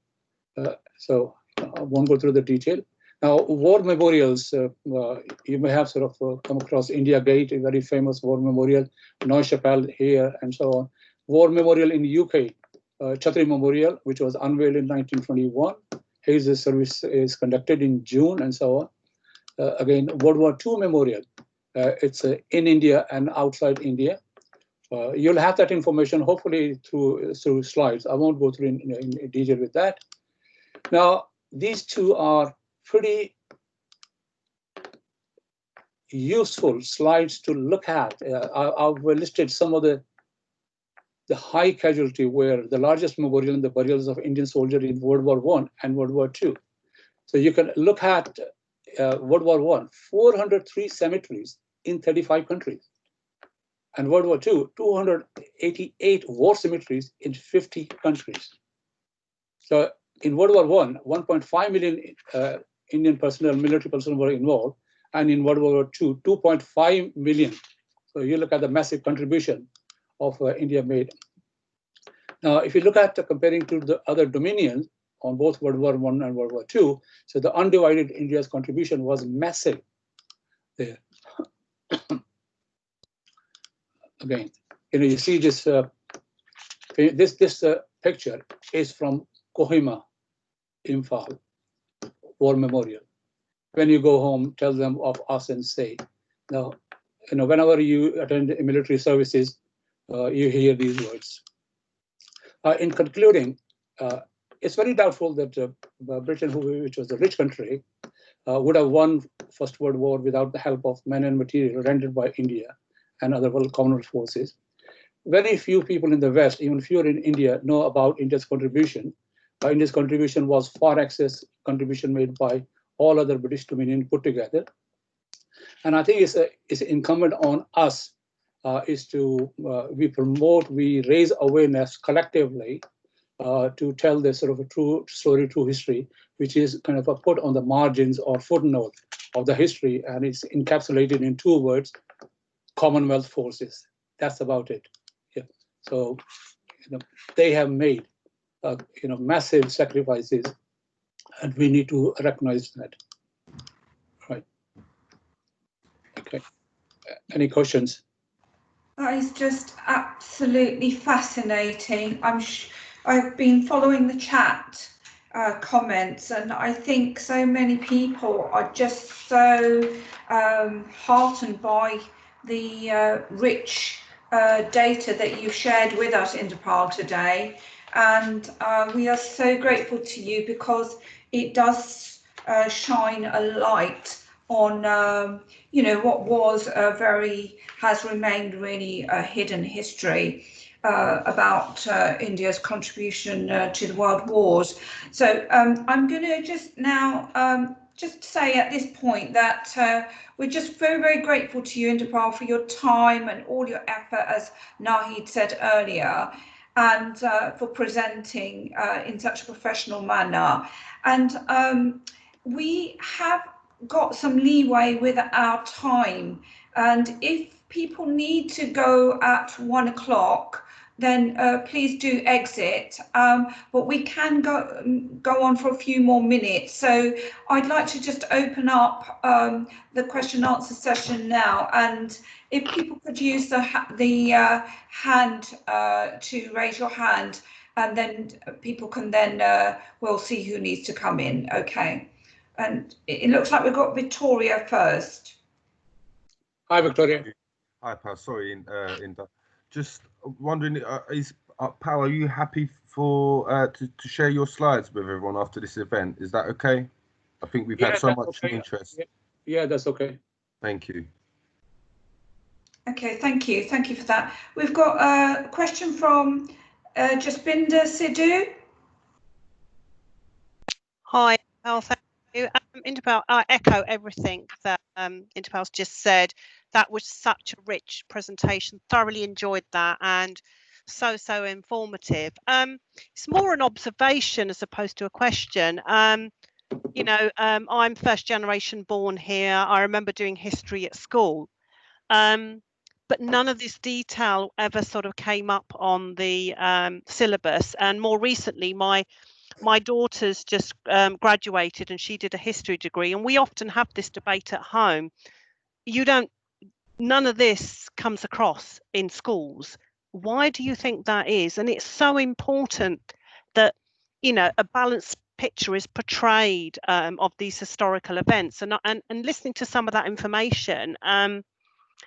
So I won't go through the detail. Now, war memorials, you may have sort of come across India Gate, a very famous war memorial, Neuchapelle here, and so on. War memorial in the UK, Chhatri Memorial, which was unveiled in 1921. Here's the service is conducted in June, and so on. Again, World War II Memorial, it's in India and outside India. You'll have that information, hopefully, through slides. I won't go through in detail with that. Now, these two are pretty useful slides to look at. I've listed some of the high casualty where the largest memorial in the burials of Indian soldiers in World War I and World War II. So you can look at World War I, 403 cemeteries in 35 countries. And World War II, 288 war cemeteries in 50 countries. So in World War I, 1.5 million Indian personnel, military personnel were involved. And in World War II, 2.5 million. So you look at the massive contribution of India made. Now, if you look at comparing to the other dominions on both World War I and World War II, so the undivided India's contribution was massive there. Again, you see this picture is from Kohima, Imphal, War Memorial. When you go home, tell them of us and say. Now, whenever you attend military services, you hear these words. In concluding, it's very doubtful that Britain, which was a rich country, would have won First World War without the help of men and material rendered by India and other Commonwealth forces. Very few people in the West, even fewer in India, know about India's contribution. India's contribution was far excess contribution made by all other British dominions put together. And I think it's incumbent on us is to we raise awareness collectively to tell this sort of a true story, true history, which is kind of put on the margins or footnote of the history, and it's encapsulated in two words: Commonwealth forces. That's about it. Yeah. So they have made massive sacrifices, and we need to recognize that. Right. Okay. Any questions?
That is just absolutely fascinating. I've been following the chat comments, and I think so many people are just so heartened by the rich data that you've shared with us, Inderpal, today. And we are so grateful to you because it does shine a light on what was has remained really a hidden history. about India's contribution to the world wars. So I'm going to just now just say at this point that we're just very, very grateful to you, Inderpal, for your time and all your effort, as Nahid said earlier, and for presenting in such a professional manner. And we have got some leeway with our time, and if people need to go at 1 o'clock, then please do exit, but we can go on for a few more minutes. So I'd like to just open up the question and answer session now, and if people could use the hand to raise your hand, and then people can then we'll see who needs to come in. Okay, and it looks like we've got Victoria first.
Hi, Victoria.
Hi, Pal. Sorry, Inder. Just wondering, Pal, are you happy for to share your slides with everyone after this event? Is that okay? I think we've had so much interest.
Yeah, that's okay.
Thank you.
Okay, thank you. Thank you for that. We've got a question from Jaspinder Sidhu.
Hi, Pal. Thank you. Inderpal, I echo everything that Inderpal's just said. That was such a rich presentation. Thoroughly enjoyed that, and so informative. It's more an observation as opposed to a question. You know, I'm first generation born here. I remember doing history at school, but none of this detail ever sort of came up on the syllabus. And more recently, my daughter's just graduated, and she did a history degree, and we often have this debate at home. None of this comes across in schools. Why do you think that is? And it's so important that, you know, a balanced picture is portrayed of these historical events, and listening to some of that information,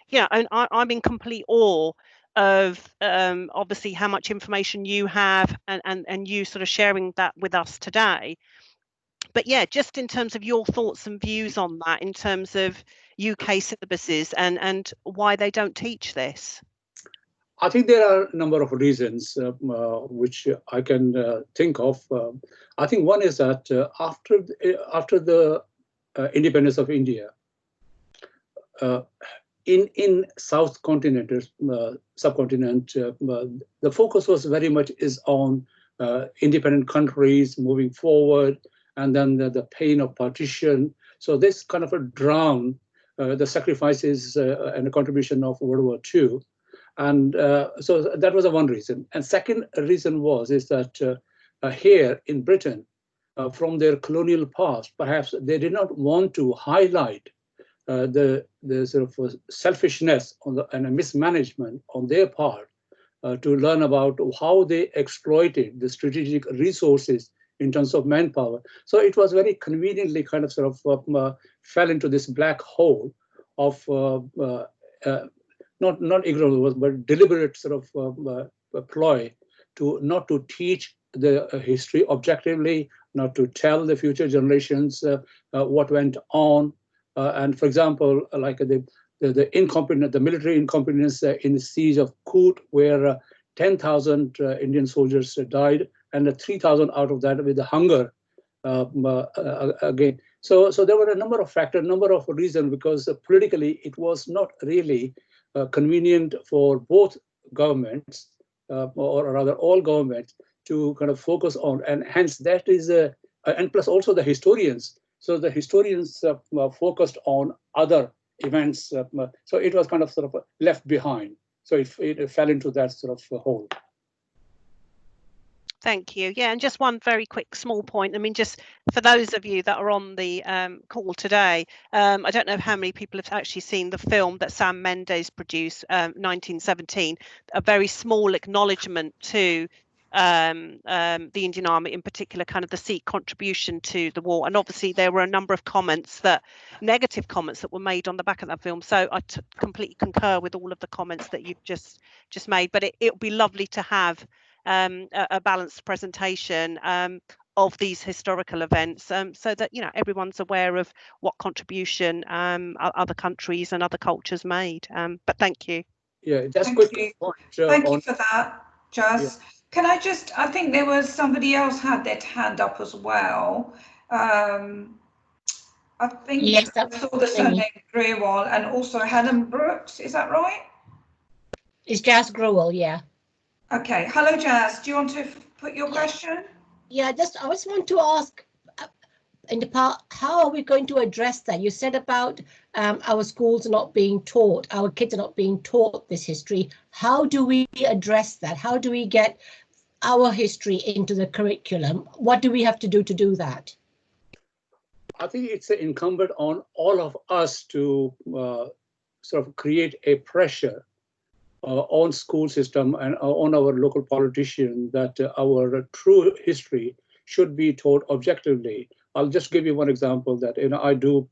yeah, and I'm in complete awe of obviously how much information you have, and you sort of sharing that with us today. But yeah, just in terms of your thoughts and views on that, in terms of UK syllabuses and why they don't teach this.
I think there are a number of reasons which I can think of. I think one is that after the independence of India, in South continent, subcontinent, the focus was very much on independent countries moving forward, and then the pain of partition. So this kind of drowned the sacrifices and the contribution of World War II. And so that was one reason. And second reason is that here in Britain, from their colonial past, perhaps they did not want to highlight the sort of selfishness and a mismanagement on their part to learn about how they exploited the strategic resources in terms of manpower. So it was very conveniently kind of sort of fell into this black hole of not ignorance, but deliberate sort of ploy to not to teach the history objectively, not to tell the future generations what went on. And for example, like the military incompetence in the siege of Kut, where 10,000 Indian soldiers died, and 3,000 out of that with the hunger again. So there were a number of factors, number of reasons, because politically it was not really convenient for both governments, or rather all governments, to kind of focus on, and hence that is and plus also the historians. So the historians focused on other events, so it was kind of sort of left behind. So it fell into that sort of hole.
Thank you. Yeah, and just one very quick small point. I mean, just for those of you that are on the call today, I don't know how many people have actually seen the film that Sam Mendes produced, 1917, a very small acknowledgement to the Indian Army, in particular, kind of the Sikh contribution to the war. And obviously there were a number of negative comments that were made on the back of that film. So I completely concur with all of the comments that you've just made, but it would be lovely to have a balanced presentation of these historical events, so that, you know, everyone's aware of what contribution other countries and other cultures made. But thank you.
Yeah, just
Thank
quickly.
you. Thank you for that. Jazz.
Yeah.
Can I think there was somebody else had their hand up as well. I think
yes,
I saw the surname Grewal and also Helen Brooks. Is that right?
It's Jazz Grewal, yeah.
Okay. Hello, Jazz. Do you want to put your question?
Yeah, I just want to ask, Inderpal, how are we going to address that? You said about our schools not being taught, our kids are not being taught this history. How do we address that? How do we get our history into the curriculum? What do we have to do that?
I think it's incumbent on all of us to sort of create a pressure on school system and on our local politicians that our true history should be taught objectively. I'll just give you one example that I do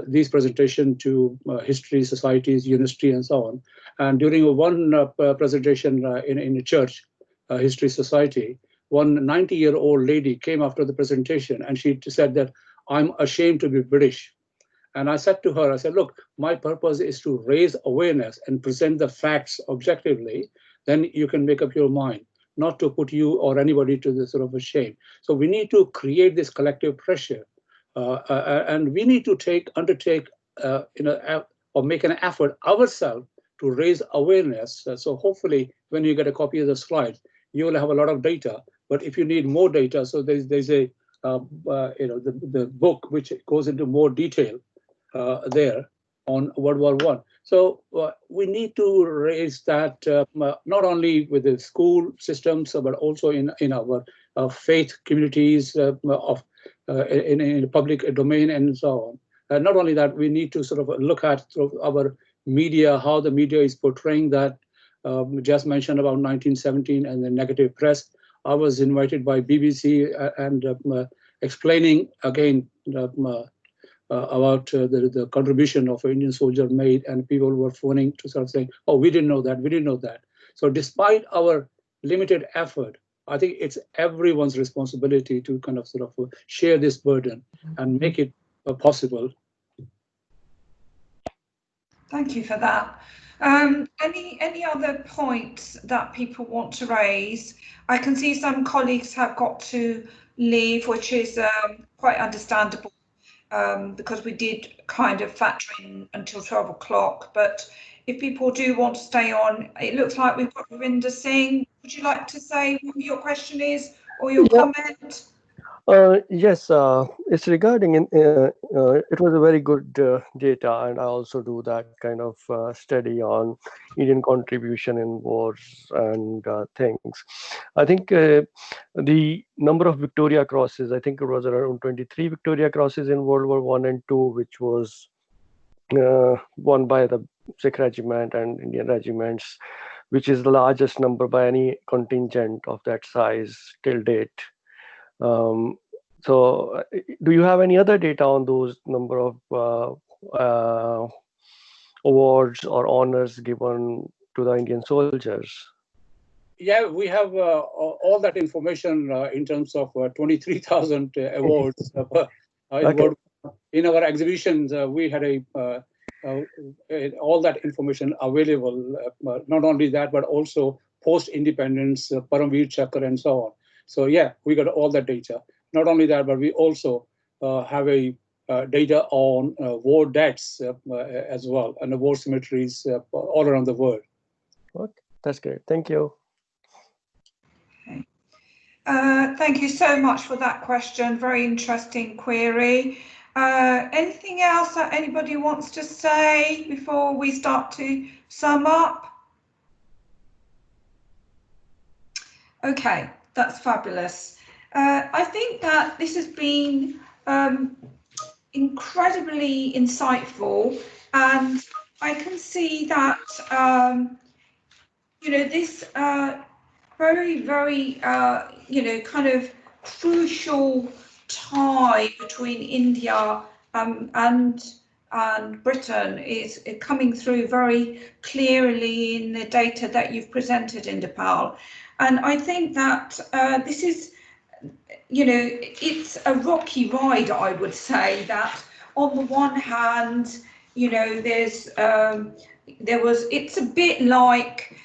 these presentations to history societies, university, and so on. And during one presentation in a church history society, one 90-year-old lady came after the presentation and she said that, "I'm ashamed to be British." And I said to her, I said, "Look, my purpose is to raise awareness and present the facts objectively. Then you can make up your mind, not to put you or anybody to the sort of a shame." So we need to create this collective pressure, and we need to undertake, or make an effort ourselves to raise awareness. So hopefully, when you get a copy of the slides, you will have a lot of data. But if you need more data, so there's a the book which goes into more detail there on World War I. So we need to raise that not only with the school systems, but also in our faith communities, in the public domain, and so on. Not only that, we need to sort of look at our media, how the media is portraying that. Just mentioned about 1917 and the negative press. I was invited by BBC and explaining again about the contribution of an Indian soldier made, and people were phoning to start saying, "Oh, we didn't know that, we didn't know that." So despite our limited effort, I think it's everyone's responsibility to kind of sort of share this burden and make it possible.
Thank you for that. Any other points that people want to raise? I can see some colleagues have got to leave, which is quite understandable, because we did kind of factor in until 12 o'clock. But if people do want to stay on, it looks like we've got Mayhem Singh. Would you like to say what your question is or your comment?
Yes, it's regarding, it was a very good data, and I also do that kind of study on Indian contribution in wars and things. I think the number of Victoria Crosses, I think it was around 23 Victoria Crosses in World War I and II, which was won by the Sikh regiment and Indian regiments, which is the largest number by any contingent of that size till date. So do you have any other data on those number of awards or honors given to the Indian soldiers?
Yeah, we have all that information in terms of 23,000 awards.
Okay.
In our exhibitions, we had all that information available. Not only that, but also post-independence, Paramveer Chakra, and so on. So yeah, we got all that data. Not only that, but we also have a data on war deaths as well, and the war cemeteries all around the world.
Okay, that's great. Thank you.
Okay. Thank you so much for that question. Very interesting query. Anything else that anybody wants to say before we start to sum up? Okay, that's fabulous. I think that this has been incredibly insightful, and I can see that this very, very kind of crucial tie between India and Britain is coming through very clearly in the data that you've presented, Inderpal. And I think that this is, it's a rocky ride, I would say, that on the one hand, it's a bit like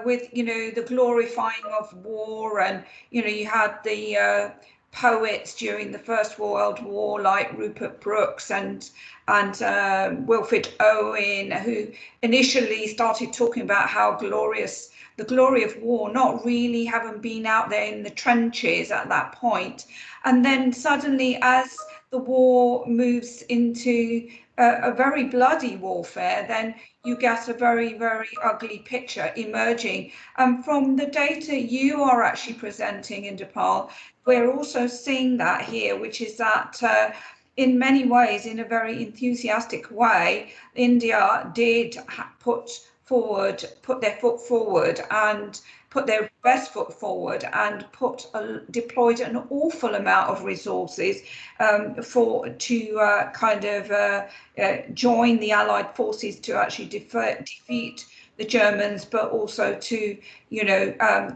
with, you know, the glorifying of war, and, you know, you had the poets during the First World War like Rupert Brooks and Wilfred Owen, who initially started talking about how glorious the glory of war, not really having been out there in the trenches at that point. And then suddenly, as the war moves into a very bloody warfare, then you get a very, very ugly picture emerging. And from the data you are actually presenting, Inderpal, we're also seeing that here, which is that in many ways, in a very enthusiastic way, India did put their foot forward and put their best foot forward and deployed an awful amount of resources to join the Allied forces to actually defeat the Germans, but also to, you know,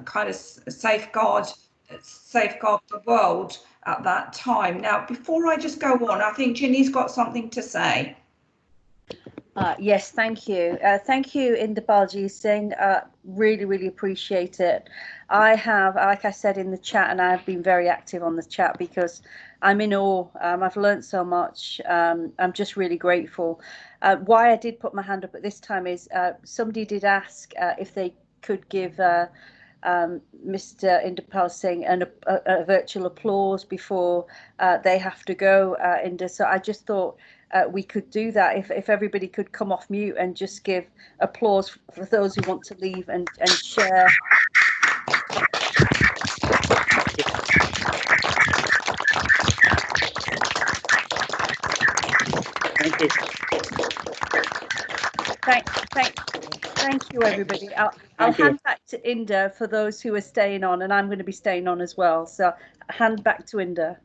kind of safeguard the world at that time. Now, before I just go on, I think Ginny's got something to say.
Yes, thank you. Thank you, Inderpal Singh. Really, really appreciate it. I have, like I said in the chat, and I've been very active on the chat because I'm in awe. I've learned so much. I'm just really grateful. Why I did put my hand up at this time is somebody did ask if they could give Mr. Inderpal Singh a virtual applause before they have to go, Inder. So I just thought we could do that if everybody could come off mute and just give applause for those who want to leave and share.
Thank you.
Thank you, everybody. I'll hand back to Inder for those who are staying on, and I'm going to be staying on as well. So hand back to Inder.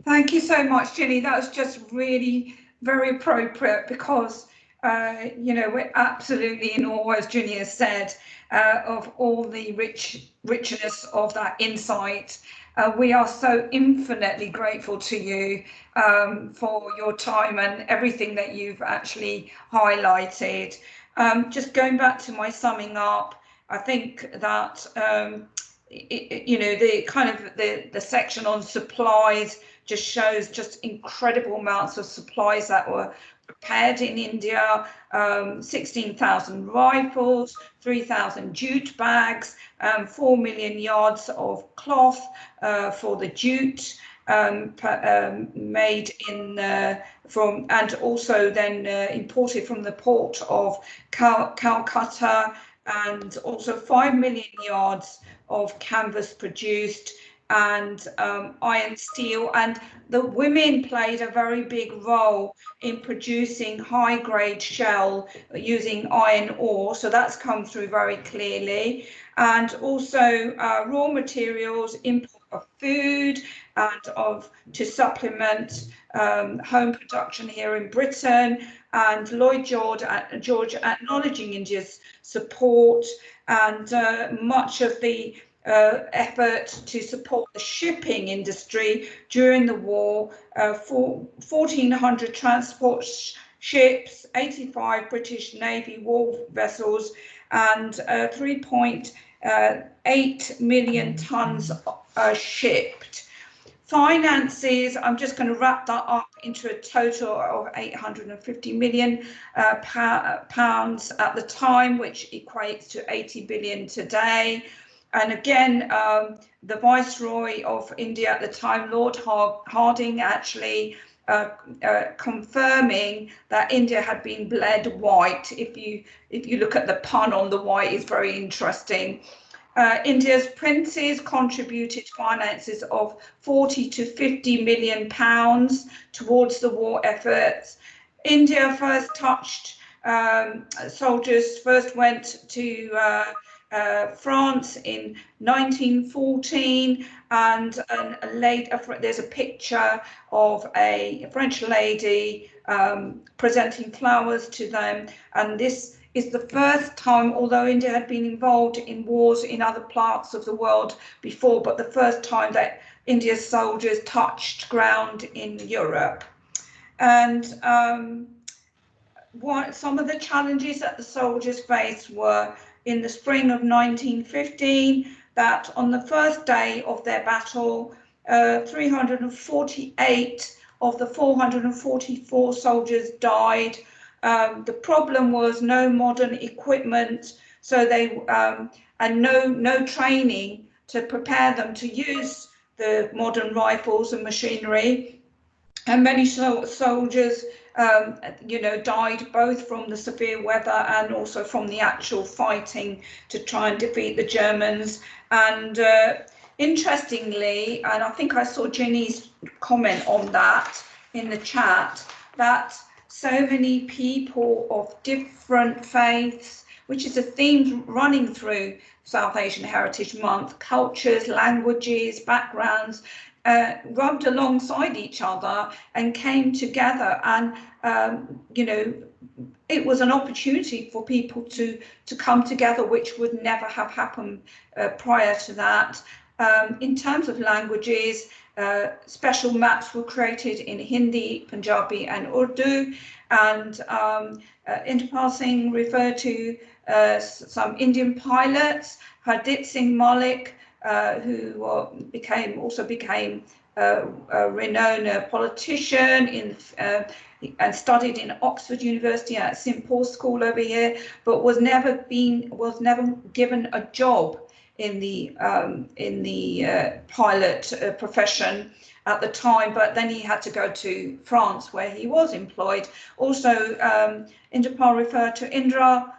Thank you so much, Ginny. That was just really very appropriate because, you know, we're absolutely in awe, as Ginny has said, of all the richness of that insight. We are so infinitely grateful to you for your time and everything that you've actually highlighted. Just going back to my summing up, I think that, you know, the kind of the section on supplies just shows just incredible amounts of supplies that were prepared in India, 16,000 rifles, 3,000 jute bags, 4 million yards of cloth for the jute made in and also then imported from the port of Calcutta, and also 5 million yards of canvas produced, and iron, steel, and the women played a very big role in producing high-grade shell using iron ore, so that's come through very clearly, and also raw materials, import of food and to supplement home production here in Britain, and Lloyd George acknowledging India's support, and much of the effort to support the shipping industry during the war, 1,400 transport ships, 85 British Navy war vessels, and 3.8 million tons shipped. Finances, I'm just going to wrap that up into a total of 850 million pounds at the time, which equates to 80 billion today. And again, the Viceroy of India at the time, Lord Hardinge, actually confirming that India had been bled white. If you look at the pun on the white, it's very interesting. India's princes contributed finances of 40 to 50 million pounds towards the war efforts. India first touched soldiers first went to France in 1914, and there's a picture of a French lady presenting flowers to them, and this is the first time, although India had been involved in wars in other parts of the world before, but the first time that India's soldiers touched ground in Europe. And some of the challenges that the soldiers faced were in the spring of 1915 that on the first day of their battle, 348 of the 444 soldiers died. The problem was no modern equipment, so they and no training to prepare them to use the modern rifles and machinery. And many soldiers, died both from the severe weather and also from the actual fighting to try and defeat the Germans. And interestingly, and I think I saw Ginny's comment on that in the chat, that so many people of different faiths, which is a theme running through South Asian Heritage Month, cultures, languages, backgrounds, rubbed alongside each other and came together. And, it was an opportunity for people to come together, which would never have happened prior to that. In terms of languages, special maps were created in Hindi, Punjabi and Urdu. And Inderpal Singh referred to some Indian pilots, Hardip Singh Malik, who also became a renowned politician and studied in Oxford University at St Paul's School over here, but was never given a job in the pilot profession at the time, but then he had to go to France where he was employed. Also, Inderpal referred to Indra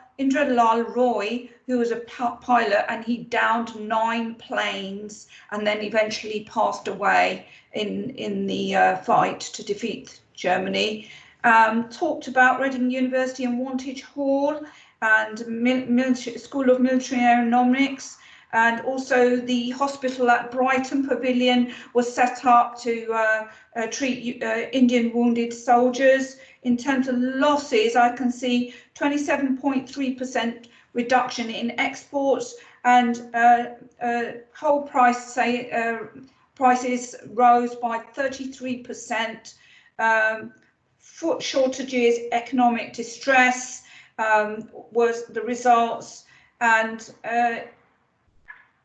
Lal Roy, who was a pilot, and he downed 9 planes and then eventually passed away in the fight to defeat Germany. Talked about Reading University and Wantage Hall and School of Military Aeronautics, and also the hospital at Brighton Pavilion was set up to treat Indian wounded soldiers. In terms of losses, I can see 27.3% reduction in exports, and whole prices rose by 33%. Food shortages, economic distress was the results, and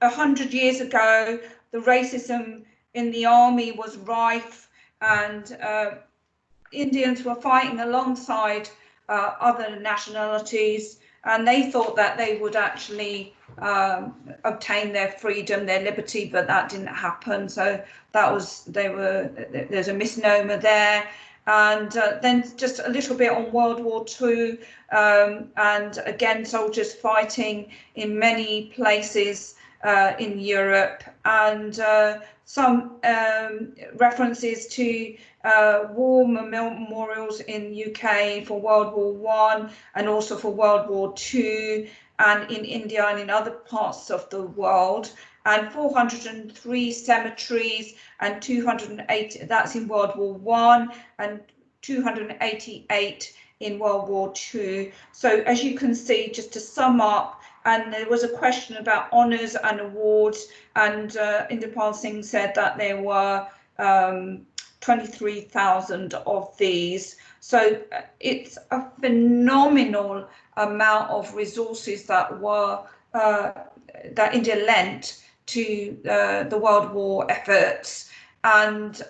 100 years ago, the racism in the army was rife, and Indians were fighting alongside other nationalities, and they thought that they would actually obtain their freedom, their liberty, but that didn't happen. So there's a misnomer there. And then just a little bit on World War II, and again, soldiers fighting in many places in Europe, and some references to war memorials in UK for World War I and also for World War II, and in India and in other parts of the world, and 403 cemeteries and 208, that's in World War I, and 288 in World War II. So as you can see, just to sum up, and there was a question about honours and awards, and Inderpal Singh said that there were 23,000 of these. So it's a phenomenal amount of resources that India lent to the World War efforts. And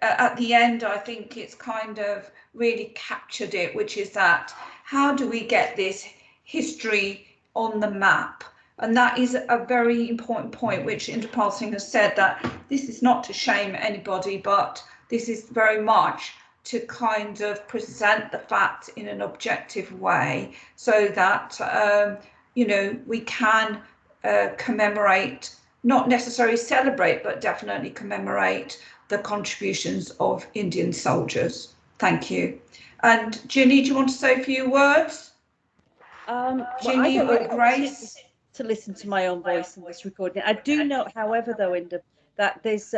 at the end, I think it's kind of really captured it, which is that how do we get this history on the map? And that is a very important point, which Inderpal Singh has said, that this is not to shame anybody, but this is very much to kind of present the facts in an objective way, so that we can commemorate, not necessarily celebrate, but definitely commemorate the contributions of Indian soldiers. Thank you. And Ginny, do you want to say a few words? Ginny or Grace?
To listen to my own voice in this recording. I do note, however, though, that there's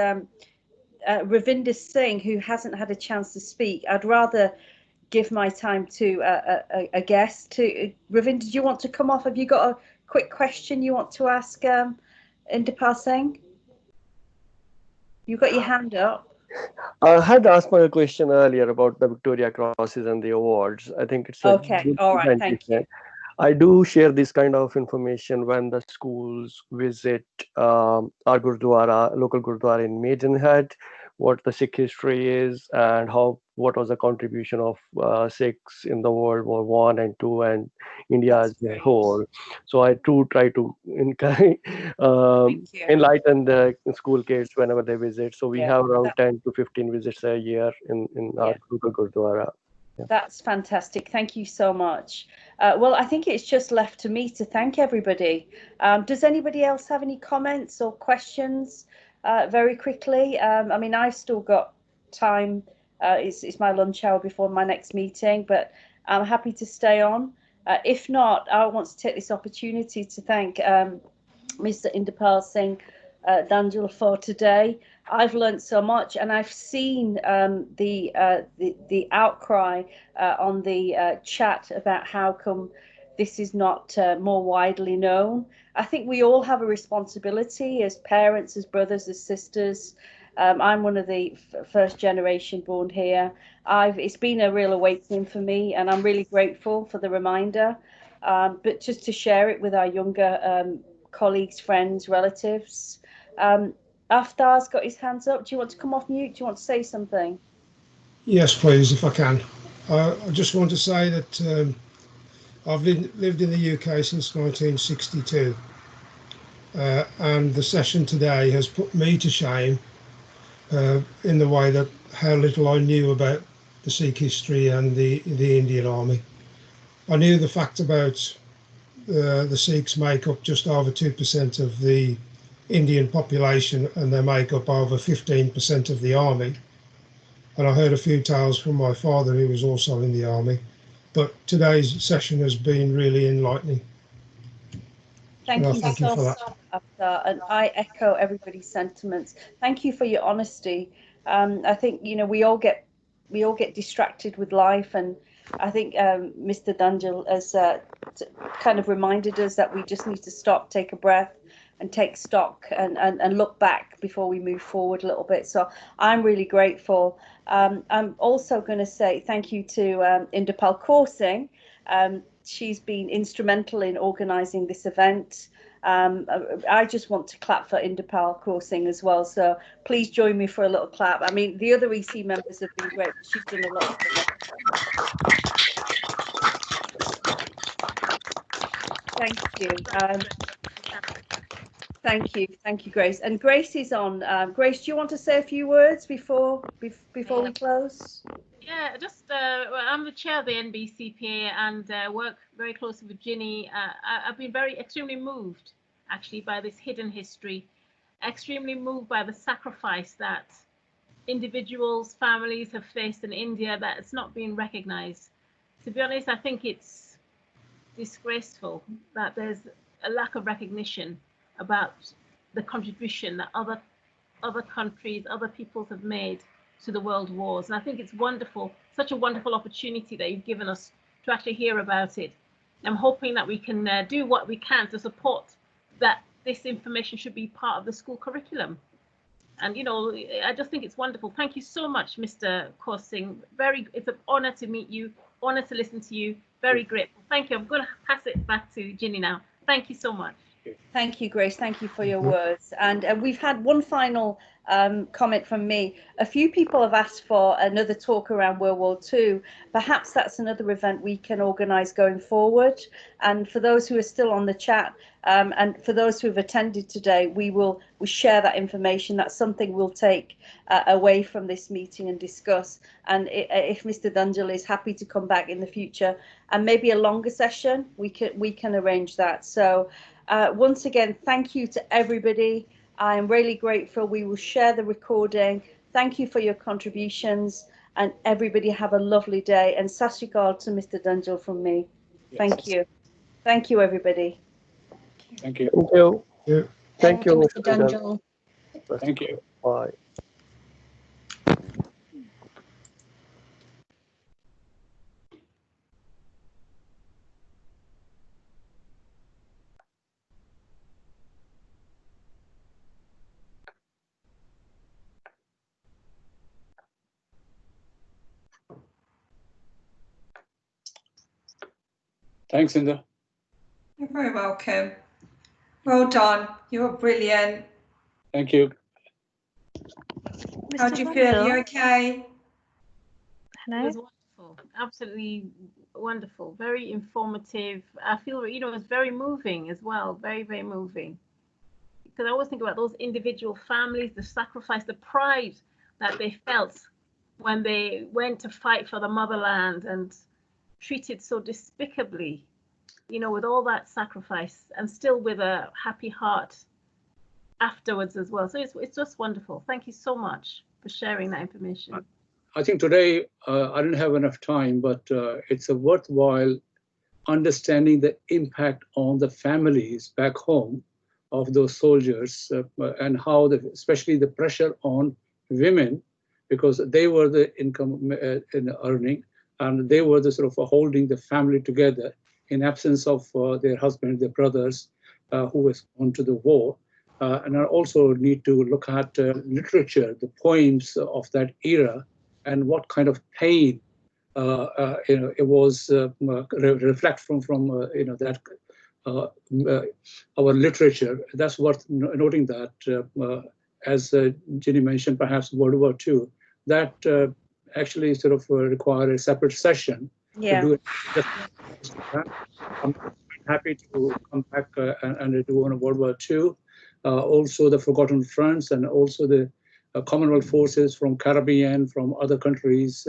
Ravinder Singh, who hasn't had a chance to speak. I'd rather give my time to a guest. Ravinder, do you want to come off? Have you got a quick question you want to ask Inderpal Singh? You've got your hand up.
I had asked my question earlier about the Victoria Crosses and the awards. I think it's
okay. All right. Thank you.
I do share this kind of information when the schools visit our Gurdwara, local Gurdwara in Maidenhead, what the Sikh history is and what was the contribution of Sikhs in the World War One and Two and India as a whole. So I do try to enlighten the school kids whenever they visit. So we have around 10 to 15 visits a year in our local Gurdwara. Yeah.
That's fantastic. Thank you so much. Well, I think it's just left to me to thank everybody. Does anybody else have any comments or questions very quickly? I mean, I've still got time. It's my lunch hour before my next meeting, but I'm happy to stay on. If not, I want to take this opportunity to thank Mr. Inderpal Singh Dhanjal for today. I've learned so much, and I've seen the outcry on the chat about how come this is not more widely known. I think we all have a responsibility as parents, as brothers, as sisters. I'm one of the first generation born here. It's been a real awakening for me, and I'm really grateful for the reminder. But just to share it with our younger colleagues, friends, relatives. Aftar's got his hands up. Do you want to come off mute? Do you want to say something?
Yes, please, if I can. I just want to say that I've lived in the UK since 1962, and the session today has put me to shame in the way that how little I knew about the Sikh history and the Indian Army. I knew the fact about the Sikhs make up just over 2% of the Indian population, and they make up over 15% of the army. And I heard a few tales from my father, who was also in the army. But today's session has been really enlightening.
Thank you so much, Aftar, and I echo everybody's sentiments. Thank you for your honesty. I think we all get distracted with life, and I think Mr. Dhanjal has kind of reminded us that we just need to stop, take a breath, and take stock and look back before we move forward a little bit. So I'm really grateful. I'm also going to say thank you to Inderpal Singh. She's been instrumental in organising this event. I just want to clap for Inderpal Singh as well. So please join me for a little clap. I mean, the other EC members have been great, but she's done a lot of things. Thank you. Thank you, Grace. And Grace is on. Grace, do you want to say a few words before we close?
Yeah, just well, I'm the chair of the NBCPA and work very closely with Ginny. I've been extremely moved, actually, by this hidden history. Extremely moved by the sacrifice that individuals, families have faced in India that it's not being recognised. To be honest, I think it's disgraceful that there's a lack of recognition about the contribution that other countries, other peoples have made to the world wars. And I think it's wonderful, such a wonderful opportunity that you've given us to actually hear about it. I'm hoping that we can do what we can to support that this information should be part of the school curriculum. And, I just think it's wonderful. Thank you so much, Mr. Singh. It's an honor to meet you, honor to listen to you. Very grateful. Thank you. I'm going to pass it back to Ginny now. Thank you so much.
Thank you, Grace. Thank you for your words. And we've had one final comment from me. A few people have asked for another talk around World War II. Perhaps that's another event we can organise going forward. And for those who are still on the chat, and for those who have attended today, we share that information. That's something we'll take away from this meeting and discuss. And if Mr. Dhanjal is happy to come back in the future and maybe a longer session, we can arrange that. So once again, thank you to everybody. I'm really grateful. We will share the recording. Thank you for your contributions, and everybody have a lovely day. And sat sri akal to Mr. Dhanjal from me. Yes. Thank you. Thank you, everybody.
Thank you.
Thank you.
Yeah.
Thank you,
Mr. Dhanjal.
Thank you.
Bye.
Thanks, Inder.
You're very welcome. Well done. You're brilliant.
Thank you.
How do you feel? Are you okay?
It was wonderful, absolutely wonderful, very informative. I feel, you know, it's very moving as well, very, very moving. Because I always think about those individual families, the sacrifice, the pride that they felt when they went to fight for the motherland and treated so despicably, you know, with all that sacrifice and still with a happy heart afterwards as well. So it's just wonderful. Thank you so much for sharing that information.
I think today I didn't have enough time, but it's a worthwhile understanding the impact on the families back home of those soldiers and how, especially the pressure on women, because they were the income in earning, and they were the sort of holding the family together in absence of their husband, their brothers who was gone to the war. And I also need to look at literature, the poems of that era, and what kind of pain you know, it was reflect from you know, that our literature. That's worth noting that, as Ginny mentioned, perhaps World War II, that actually sort of require a separate session.
Yeah.
To do it. I'm happy to come back and do on World War II. Also the Forgotten Fronts, and also the Commonwealth forces from Caribbean, from other countries.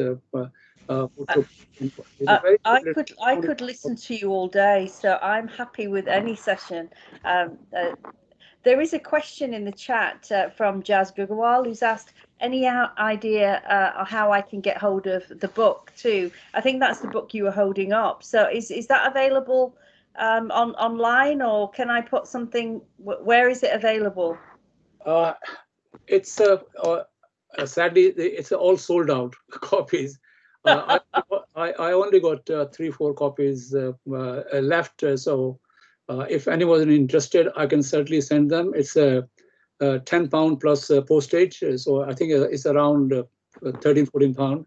I could listen to you all day, so I'm happy with any session. There is a question in the chat from Jazz Gugawal, who's asked any idea how I can get hold of the book too. I think that's the book you were holding up. So is that available online, or can I put something? Where is it available?
It's sadly it's all sold out copies. I only got 3-4 copies left. So if anyone is interested, I can certainly send them. It's a £10 plus postage. So I think it's around 13-14 pound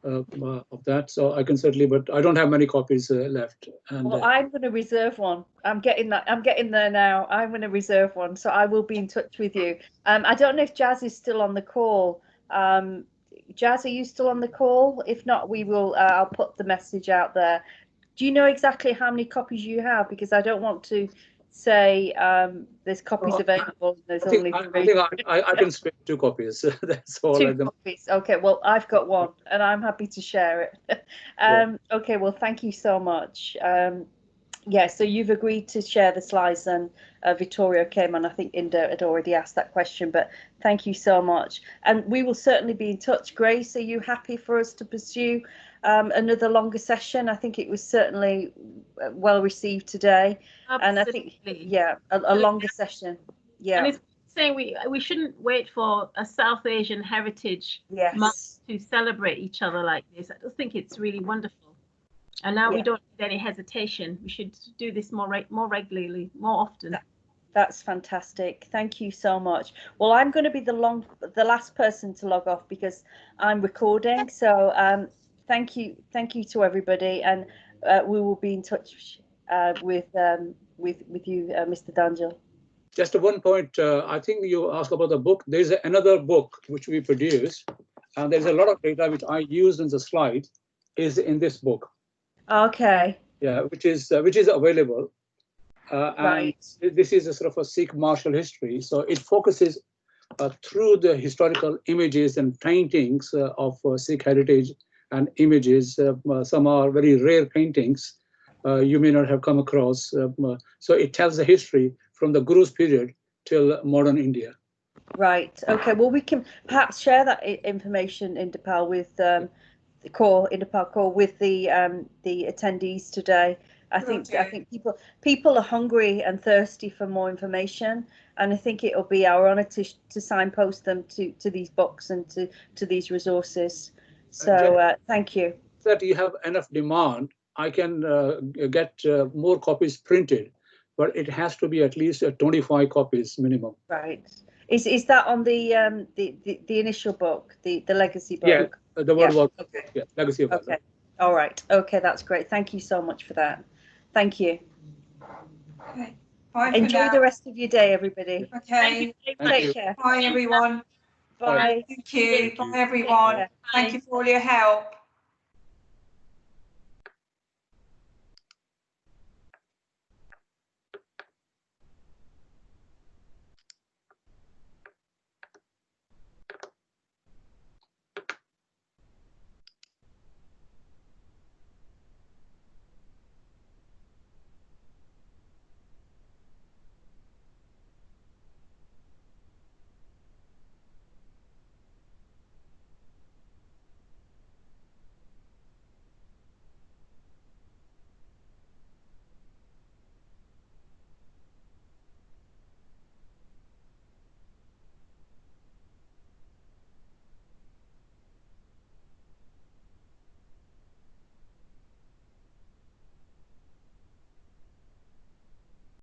of that. So I can certainly, but I don't have many copies left. And,
well, I'm going to reserve one. I'm getting there now. I'm going to reserve one. So I will be in touch with you. I don't know if Jazz is still on the call. Jazz, are you still on the call? If not, we will. I'll put the message out there. Do you know exactly how many copies you have? Because I don't want to say there's copies available. There's only
I can spare 2 copies. That's all.
2 copies. Okay, well, I've got one, and I'm happy to share it. Okay, well, thank you so much. Yeah, so you've agreed to share the slides, and Vittorio came on. I think Inder had already asked that question, but thank you so much. And we will certainly be in touch. Grace, are you happy for us to pursue another longer session? I think it was certainly well received today.
Absolutely.
And I think, yeah, a longer session. Yeah.
And it's saying we shouldn't wait for a South Asian heritage month to celebrate each other like this. I just think it's really wonderful. And now we don't need any hesitation. We should do this more regularly, more often.
That's fantastic. Thank you so much. Well, I'm going to be the last person to log off because I'm recording. So thank you to everybody, and we will be in touch with you, Mr. Dhanjal.
Just one point. I think you asked about the book. There's another book which we produced, and there's a lot of data which I used in the slide is in this book.
Okay.
Yeah, which is available.
Right.
And this is a sort of a Sikh martial history. So it focuses through the historical images and paintings of Sikh heritage and images. Some are very rare paintings you may not have come across. So it tells the history from the Guru's period till modern India.
Right. Okay. Well, we can perhaps share that information, Inderpal, with the Inderpal core with the attendees today. I think people are hungry and thirsty for more information, and I think it'll be our honour to signpost them to these books and to these resources. So thank you.
That you have enough demand, I can get more copies printed, but it has to be at least 25 copies minimum.
Right. Is that on the initial book, the legacy book?
Yeah, the World War.
Okay.
Yeah, Legacy of Valour.
Okay. All right. Okay, that's great. Thank you so much for that. Thank you.
Bye for
Enjoy
now.
the rest of your day, everybody.
Okay.
Take care.
Bye, everyone.
Bye.
Thank you. Bye,
Thank you.
everyone. Thank you for all your help.